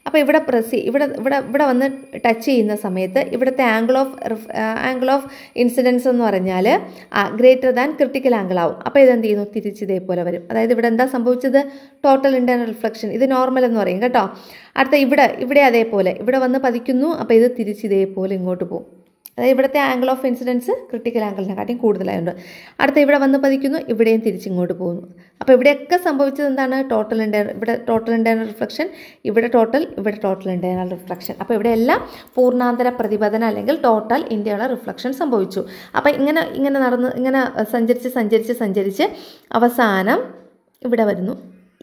അപ്പോൾ ഇവിടെ വന്ന് ടച്ച് ചെയ്യുന്ന സമയത്ത് ഇവിടുത്തെ ആംഗിൾ ഓഫ് ഇൻസിഡൻസ് എന്ന് പറഞ്ഞാൽ ഗ്രേറ്റർ ദാൻ ക്രിട്ടിക്കൽ ആംഗിൾ ആവും. അപ്പോൾ ഇതെന്ത് ചെയ്യുന്നു? തിരിച്ച് ഇതേപോലെ വരും. അതായത് ഇവിടെ എന്താ സംഭവിച്ചത്? Total internal reflection. ഇത് നോർമൽ എന്ന് പറയും കേട്ടോ. അടുത്ത ഇവിടെ അതേപോലെ ഇവിടെ വന്ന് പതിക്കുന്നു. അപ്പോൾ ഇത് തിരിച്ച് ഇതേപോലെ ഇങ്ങോട്ട് പോകും. അതായത് ഇവിടുത്തെ ആംഗിൾ ഓഫ് ഇൻസിഡൻസ് ക്രിട്ടിക്കൽ ആംഗിളിനെക്കാട്ടിയും കൂടുതലായുണ്ട്. അടുത്ത ഇവിടെ വന്ന് പതിക്കുന്നു, ഇവിടെയും തിരിച്ചിങ്ങോട്ട് പോകുന്നു. അപ്പോൾ ഇവിടെയൊക്കെ സംഭവിച്ചത് എന്താണ്? ഇവിടെ ടോട്ടൽ ഇൻറ്റേർണൽ റിഫ്ലക്ഷൻ, ഇവിടെ ടോട്ടൽ ഇൻറ്റേർണൽ റിഫ്ലക്ഷൻ. അപ്പോൾ ഇവിടെയെല്ലാം പൂർണ്ണാന്തര പ്രതിപതനം അല്ലെങ്കിൽ ടോട്ടൽ ഇൻറ്റേർണൽ റിഫ്ലക്ഷൻ സംഭവിച്ചു. അപ്പോൾ ഇങ്ങനെ സഞ്ചരിച്ച് അവസാനം ഇവിടെ വരുന്നു.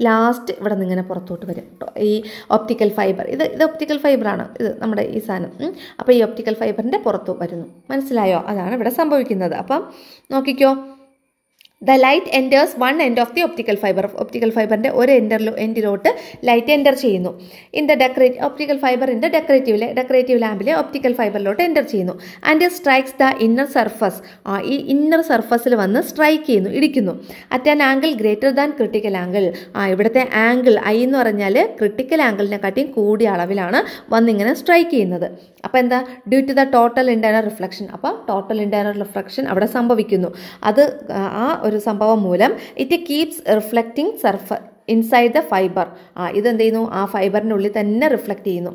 ലാസ്റ്റ് ഇവിടെ നിന്ന് ഇങ്ങനെ പുറത്തോട്ട് വരും ഈ ഒപ്റ്റിക്കൽ ഫൈബർ. ഇത് ഒപ്റ്റിക്കൽ ഫൈബറാണ്, ഇത് നമ്മുടെ ഈ സാധനം. അപ്പോൾ ഈ ഒപ്റ്റിക്കൽ ഫൈബറിൻ്റെ പുറത്തു വരുന്നു. മനസ്സിലായോ? അതാണ് ഇവിടെ സംഭവിക്കുന്നത്. അപ്പം നോക്കിക്കോ, the light enters one end of the optical fibre. Optical ഫൈബറിൻ്റെ ഒരു എൻഡിലോട്ട് ലൈറ്റ് എൻ്റർ ചെയ്യുന്നു. ഒപ്റ്റിക്കൽ ഫൈബറിൻ്റെ ഡെക്കറേറ്റീവ് ലാമ്പിലെ ഒപ്റ്റിക്കൽ ഫൈബറിലോട്ട് എൻ്റർ ചെയ്യുന്നു. And strikes the inner surface. ഈ ഇന്നർ സർഫസിൽ വന്ന് സ്ട്രൈക്ക് ചെയ്യുന്നു, ഇടിക്കുന്നു. At an angle greater than critical angle. ഇവിടുത്തെ ആംഗിൾ ഐ എന്ന് പറഞ്ഞാൽ ക്രിട്ടിക്കൽ ആംഗിളിനെക്കാട്ടിയും കൂടിയ അളവിലാണ് വന്നിങ്ങനെ സ്ട്രൈക്ക് ചെയ്യുന്നത്. അപ്പോൾ എന്താ? Due to the total internal reflection. അപ്പോൾ ടോട്ടൽ ഇൻറ്റേർണൽ റിഫ്ലക്ഷൻ അവിടെ സംഭവിക്കുന്നു. അത് ആ ഒരു സംഭവം മൂലം it keeps reflecting inside the fibre. ഇതെന്ത് ചെയ്യുന്നു? ആ ഫൈബറിനുള്ളിൽ തന്നെ റിഫ്ലക്റ്റ് ചെയ്യുന്നു.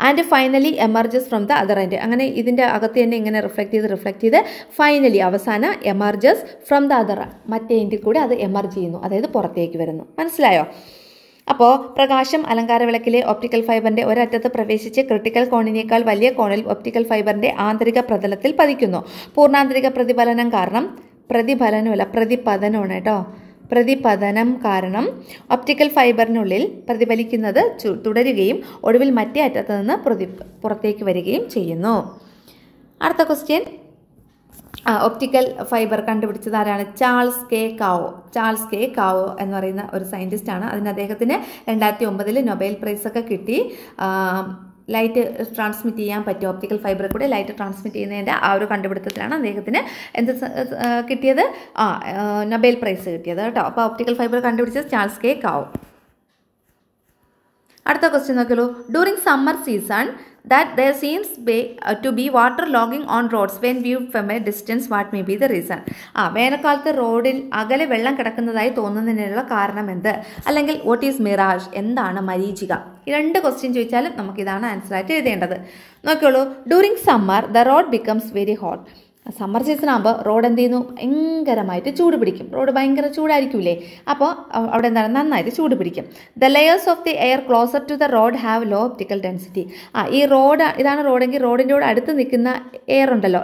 And finally emerges from the other end. അങ്ങനെ ഇതിൻ്റെ അകത്ത് തന്നെ ഇങ്ങനെ റിഫ്ലക്റ്റ് ചെയ്ത് ഫൈനലി അവസാനം എമർജസ് ഫ്രം ദ അതർ, മറ്റേ എൻഡിൽ കൂടി അത് എമർജ് ചെയ്യുന്നു, അതായത് പുറത്തേക്ക് വരുന്നു. മനസ്സിലായോ? അപ്പോൾ പ്രകാശം അലങ്കാര വിളക്കിലെ ഒപ്റ്റിക്കൽ ഫൈബറിൻ്റെ ഒരറ്റത്ത് പ്രവേശിച്ച് ക്രിട്ടിക്കൽ കോണിനേക്കാൾ വലിയ കോണിൽ ഒപ്റ്റിക്കൽ ഫൈബറിൻ്റെ ആന്തരിക പ്രതലത്തിൽ പതിക്കുന്നു. പൂർണ്ണാന്തരിക പ്രതിഫലനം കാരണം പ്രതിപതനമാണ് കേട്ടോ. പ്രതിപതനം കാരണം ഒപ്റ്റിക്കൽ ഫൈബറിനുള്ളിൽ പ്രതിഫലിക്കുന്നത് തുടരുകയും ഒടുവിൽ മറ്റേ അറ്റത്ത് നിന്ന് പുറത്തേക്ക് വരികയും ചെയ്യുന്നു. അടുത്ത ക്വസ്റ്റ്യൻ, ഒപ്റ്റിക്കൽ ഫൈബർ കണ്ടുപിടിച്ചത് ആരാണ്? ചാൾസ് കെ കാവോ എന്ന് പറയുന്ന ഒരു സയൻറ്റിസ്റ്റാണ്. അദ്ദേഹത്തിന് 2009 നൊബേൽ പ്രൈസൊക്കെ കിട്ടി. ലൈറ്റ് ട്രാൻസ്മിറ്റ് ചെയ്യാൻ പറ്റും, ഒപ്റ്റിക്കൽ ഫൈബറിൽ കൂടെ ലൈറ്റ് ട്രാൻസ്മിറ്റ് ചെയ്യുന്നതിൻ്റെ ആ ഒരു കണ്ടുപിടുത്തത്തിലാണ് അദ്ദേഹത്തിന് കിട്ടിയത്? നൊബേൽ പ്രൈസ് കിട്ടിയത് കേട്ടോ. അപ്പോൾ ഒപ്റ്റിക്കൽ ഫൈബർ കണ്ടുപിടിച്ചത് ചാൾസ് കെ കാവോ. അടുത്ത ക്വസ്റ്റ്യൻ നോക്കിയോളൂ. During summer season that there seems to be water logging on roads when viewed from a distance. What may be the reason? വേനൽക്കാലത്ത് റോഡിൽ അകലെ വെള്ളം കിടക്കുന്നതായി തോന്നുന്നതിനുള്ള കാരണം എന്ത്? അല്ലെങ്കിൽ വാട്ട് ഈസ് മിറാജ്? എന്താണ് മരീചിക? ഈ രണ്ട് ക്വസ്റ്റ്യൻ ചോദിച്ചാലും നമുക്കിതാണ് ആൻസറായിട്ട് എഴുതേണ്ടത്. നോക്കിയോളൂ. During summer the road becomes very hot. Summer season ആകുമ്പോൾ റോഡ് എന്ത് ചെയ്യുന്നു? ഭയങ്കരമായിട്ട് ചൂട് പിടിക്കും. റോഡ് ഭയങ്കര ചൂടായിരിക്കൂലേ? അപ്പോൾ അവിടെ എന്താണ്? നന്നായിട്ട് ചൂട് പിടിക്കും. The layers of the air closer to the road have low optical density. ഈ ഇതാണ് റോഡെങ്കിൽ റോഡിൻ്റെ കൂടെ അടുത്ത് നിൽക്കുന്ന എയർ ഉണ്ടല്ലോ,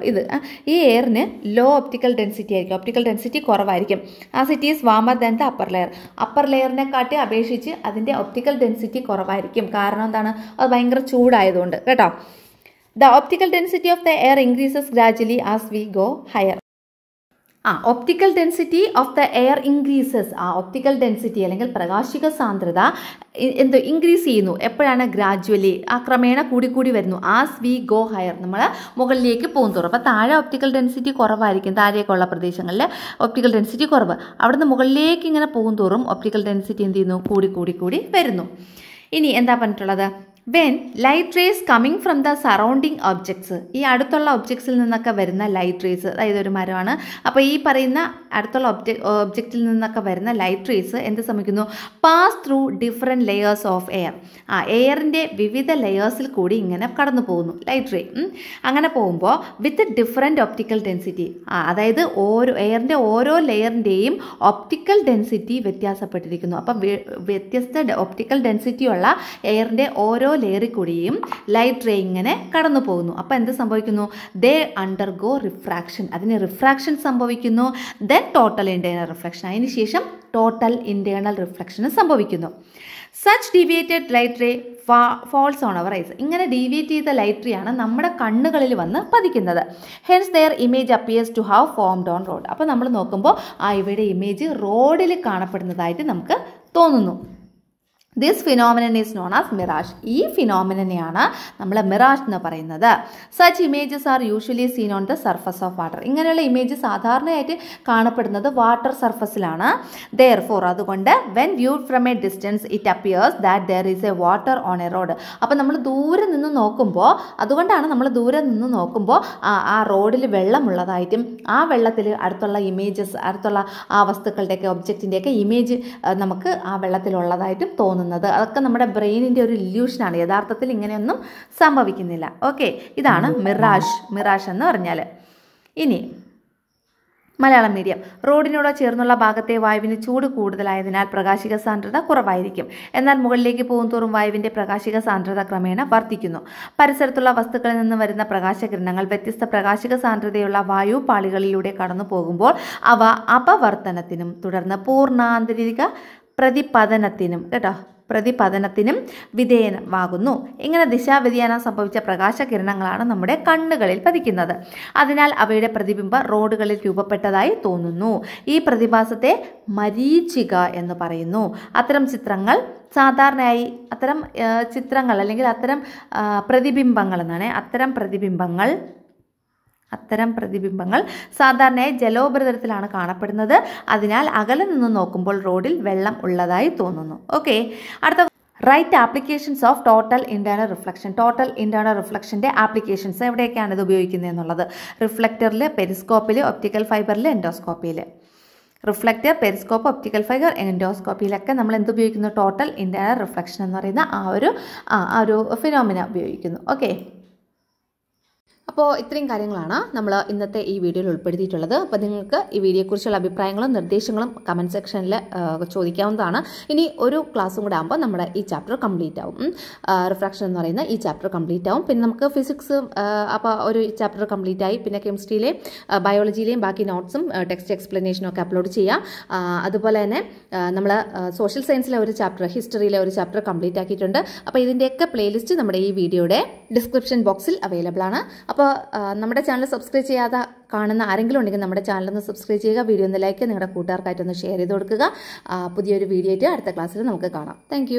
ഈ എയറിന് ലോ ഒപ്റ്റിക്കൽ ഡെൻസിറ്റി ആയിരിക്കും. ഒപ്റ്റിക്കൽ ഡെൻസിറ്റി കുറവായിരിക്കും. As it is warmer than the upper layer. Upper ലെയറിനെക്കാട്ടി അപേക്ഷിച്ച് അതിൻ്റെ ഒപ്റ്റിക്കൽ ഡെൻസിറ്റി കുറവായിരിക്കും. കാരണം എന്താണ്? അത് ഭയങ്കര ചൂടായതുകൊണ്ട് കേട്ടോ. The optical density of the air increases gradually as we go higher. Optical density of the air increases. Optical density അല്ലെങ്കിൽ പ്രകാശിക സാന്ദ്രത ഇൻക്രീസ് ചെയ്യുന്നു. എപ്പോഴാണ്? ഗ്രാജുവലി, ക്രമേണ കൂടി വരുന്നു. ആസ് വി ഗോ ഹയർ, നമ്മൾ മുകളിലേക്ക് പോകുന്തോറും. അപ്പോൾ താഴെ ഒപ്റ്റിക്കൽ ഡെൻസിറ്റി കുറവായിരിക്കും, താഴേക്കുള്ള പ്രദേശങ്ങളിൽ ഒപ്റ്റിക്കൽ ഡെൻസിറ്റി കുറവ്. അവിടുന്ന് മുകളിലേക്ക് ഇങ്ങനെ പോകുന്തോറും ഒപ്റ്റിക്കൽ ഡെൻസിറ്റി എന്ത് ചെയ്യുന്നു? കൂടി വരുന്നു. ഇനി എന്താ പറഞ്ഞിട്ടുള്ളത്? When light rays coming from the surrounding objects. ഈ അടുത്തുള്ള ഒബ്ജക്ട്സിൽ നിന്നൊക്കെ വരുന്ന ലൈറ്റ് റേസ്, അതായത് ഒരു മരമാണ്, അപ്പോൾ ഈ പറയുന്ന അടുത്തുള്ള ഒബ്ജക്റ്റിൽ നിന്നൊക്കെ വരുന്ന ലൈറ്റ് റേസ് എന്ത് സംഭവിക്കുന്നു? Pass through different layers of air. എയറിൻ്റെ വിവിധ ലെയേഴ്സിൽ കൂടി ഇങ്ങനെ കടന്നു പോകുന്നു ലൈറ്റ് റേ. അങ്ങനെ പോകുമ്പോൾ വിത്ത് ഡിഫറെൻറ്റ് ഒപ്റ്റിക്കൽ ഡെൻസിറ്റി, അതായത് എയറിൻ്റെ ഓരോ ലെയറിൻ്റെയും ഒപ്റ്റിക്കൽ ഡെൻസിറ്റി വ്യത്യാസപ്പെട്ടിരിക്കുന്നു. അപ്പം വ്യത്യസ്ത ഒപ്റ്റിക്കൽ ഡെൻസിറ്റി ഉള്ള എയറിൻ്റെ ഓരോ ലെയറിൽ കൂടിയും ലൈറ്റ് റേ ഇങ്ങനെ കടന്നു പോകുന്നു. അപ്പോൾ എന്ത് സംഭവിക്കുന്നു? They undergo refraction. അതിന് റിഫ്രാക്ഷൻ സംഭവിക്കുന്നു. Then total internal reflection. അതിനുശേഷം ടോട്ടൽ ഇൻറ്റേർണൽ റിഫ്ലക്ഷന് സംഭവിക്കുന്നു. Such deviated light ray falls on our eyes. ഇങ്ങനെ ഡീവിയേറ്റ് ചെയ്ത ലൈറ്റ് റേ ആണ് നമ്മുടെ കണ്ണുകളിൽ വന്ന് പതിക്കുന്നത്. Hence their image appears to have formed on road. അപ്പോൾ നമ്മൾ നോക്കുമ്പോൾ ഇവയുടെ ഇമേജ് റോഡിൽ കാണപ്പെടുന്നതായിട്ട് നമുക്ക് തോന്നുന്നു. This phenomenon is known as mirage. ഈ ഫിനോമിനെയാണ് നമ്മൾ മിറാഷ് എന്ന് പറയുന്നത്. Such images are usually seen on the surface of water. ഇങ്ങനെയുള്ള ഇമേജ് സാധാരണയായിട്ട് കാണപ്പെടുന്നത് വാട്ടർ സർഫസിലാണ്. ദെയർഫോർ അതുകൊണ്ട് when viewed from A distance it appears that there is A water on A road. അപ്പോൾ നമ്മൾ ദൂരെ നിന്ന് നോക്കുമ്പോൾ, അതുകൊണ്ടാണ് നമ്മൾ ദൂരെ നിന്ന് നോക്കുമ്പോൾ ആ റോഡിൽ വെള്ളമുള്ളതായിട്ടും ആ വെള്ളത്തിൽ അടുത്തുള്ള ഇമേജസ്, അടുത്തുള്ള ആ വസ്തുക്കളുടെയൊക്കെ ഒബ്ജക്റ്റിൻ്റെയൊക്കെ ഇമേജ് നമുക്ക് ആ വെള്ളത്തിലുള്ളതായിട്ടും തോന്നുന്നത്. അതൊക്കെ നമ്മുടെ ബ്രെയിനിൻ്റെ ഒരു ഇല്യൂഷനാണ്. യഥാർത്ഥത്തിൽ ഇങ്ങനെയൊന്നും സംഭവിക്കുന്നില്ല. ഓക്കെ, ഇതാണ് മിറാഷ് എന്ന് പറഞ്ഞാൽ. ഇനി മലയാളം മീഡിയം. റോഡിനോട് ചേർന്നുള്ള ഭാഗത്തെ വായുവിന് ചൂട് കൂടുതലായതിനാൽ പ്രകാശിക സാന്ദ്രത കുറവായിരിക്കും. എന്നാൽ മുകളിലേക്ക് പോകുന്തോറും വായുവിൻ്റെ പ്രകാശിക സാന്ദ്രത ക്രമേണ വർദ്ധിക്കുന്നു. പരിസരത്തുള്ള വസ്തുക്കളിൽ നിന്ന് വരുന്ന പ്രകാശകിരണങ്ങൾ വ്യത്യസ്ത പ്രകാശിക സാന്ദ്രതയുള്ള വായു പാളികളിലൂടെ കടന്നു പോകുമ്പോൾ അവ അപവർത്തനത്തിനും തുടർന്ന് പൂർണ്ണാന്തരിക പ്രതിപതനത്തിനും വിധേയമാകുന്നു. ഇങ്ങനെ ദിശാവ്യതിയാനം സംഭവിച്ച പ്രകാശകിരണങ്ങളാണ് നമ്മുടെ കണ്ണുകളിൽ പതിക്കുന്നത്. അതിനാൽ അവയുടെ പ്രതിബിംബം റോഡുകളിൽ രൂപപ്പെട്ടതായി തോന്നുന്നു. ഈ പ്രതിഭാസത്തെ മരീചിക എന്ന് പറയുന്നു. അത്തരം ചിത്രങ്ങൾ സാധാരണയായി അല്ലെങ്കിൽ അത്തരം പ്രതിബിംബങ്ങൾ സാധാരണയായി ജലോപരിതലത്തിലാണ് കാണപ്പെടുന്നത്. അതിനാൽ അകലെ നിന്ന് നോക്കുമ്പോൾ റോഡിൽ വെള്ളം ഉള്ളതായി തോന്നുന്നു. ഓക്കെ, അടുത്ത right applications of total internal reflection. Total internal റിഫ്ലക്ഷൻ്റെ ആപ്ലിക്കേഷൻസ് എവിടെയൊക്കെയാണ് ഇത് ഉപയോഗിക്കുന്നത് എന്നുള്ളത്. റിഫ്ലക്ടറിൽ, പെരിസ്കോപ്പിൽ, ഒപ്റ്റിക്കൽ ഫൈബറിൽ, എൻഡോസ്കോപ്പിയിൽ. റിഫ്ലക്ടർ, പെരിസ്കോപ്പ്, ഒപ്റ്റിക്കൽ ഫൈബർ, എൻഡോസ്കോപ്പിയിലൊക്കെ നമ്മൾ എന്തുപയോഗിക്കുന്നു? ടോട്ടൽ ഇൻറ്റേർണൽ റിഫ്ലക്ഷൻ എന്ന് പറയുന്ന ആ ഒരു ഫിനോമിന ഉപയോഗിക്കുന്നു. ഓക്കെ, അപ്പോൾ ഇത്രയും കാര്യങ്ങളാണ് നമ്മൾ ഇന്നത്തെ ഈ വീഡിയോയിൽ ഉൾപ്പെടുത്തിയിട്ടുള്ളത്. അപ്പോൾ നിങ്ങൾക്ക് ഈ വീഡിയോയെക്കുറിച്ചുള്ള അഭിപ്രായങ്ങളും നിർദ്ദേശങ്ങളും കമൻറ്റ് സെക്ഷനിൽ ചോദിക്കാവുന്നതാണ്. ഇനി ഒരു ക്ലാസ്സും കൂടെ ആകുമ്പോൾ നമ്മുടെ ഈ ചാപ്റ്റർ കംപ്ലീറ്റ് ആവും. റിഫ്രാക്ഷൻ എന്ന് പറയുന്ന ഈ ചാപ്റ്റർ കംപ്ലീറ്റ് ആവും. പിന്നെ നമുക്ക് ഫിസിക്സ് അപ്പോൾ ഒരു ചാപ്റ്റർ കംപ്ലീറ്റ് ആയി. പിന്നെ കെമിസ്ട്രിയിലെയും ബയോളജിയിലെയും ബാക്കി നോട്ട്സും ടെക്സ്റ്റ് എക്സ്പ്ലനേഷനും ഒക്കെ അപ്ലോഡ് ചെയ്യാം. അതുപോലെ തന്നെ നമ്മൾ സോഷ്യൽ സയൻസിലെ ഒരു ചാപ്റ്റർ, ഹിസ്റ്ററിയിലെ ഒരു ചാപ്റ്റർ കംപ്ലീറ്റ് ആക്കിയിട്ടുണ്ട്. അപ്പോൾ ഇതിൻ്റെയൊക്കെ പ്ലേലിസ്റ്റ് നമ്മുടെ ഈ വീഡിയോയുടെ ഡിസ്ക്രിപ്ഷൻ ബോക്സിൽ അവൈലബിൾ ആണ്. അപ്പോൾ നമ്മുടെ ചാനൽ സബ്സ്ക്രൈബ് ചെയ്യാതെ കാണുന്ന ആരെങ്കിലും ഉണ്ടെങ്കിൽ നമ്മുടെ ചാനലൊന്ന് സബ്സ്ക്രൈബ് ചെയ്യുക. വീഡിയോ ഒന്ന് ലൈക്ക്, നിങ്ങളുടെ കൂട്ടുകാർക്കായിട്ടൊന്ന് ഷെയർ ചെയ്ത് കൊടുക്കുക. പുതിയൊരു വീഡിയോ ആയിട്ട് അടുത്ത ക്ലാസ്സിൽ നമുക്ക് കാണാം. താങ്ക്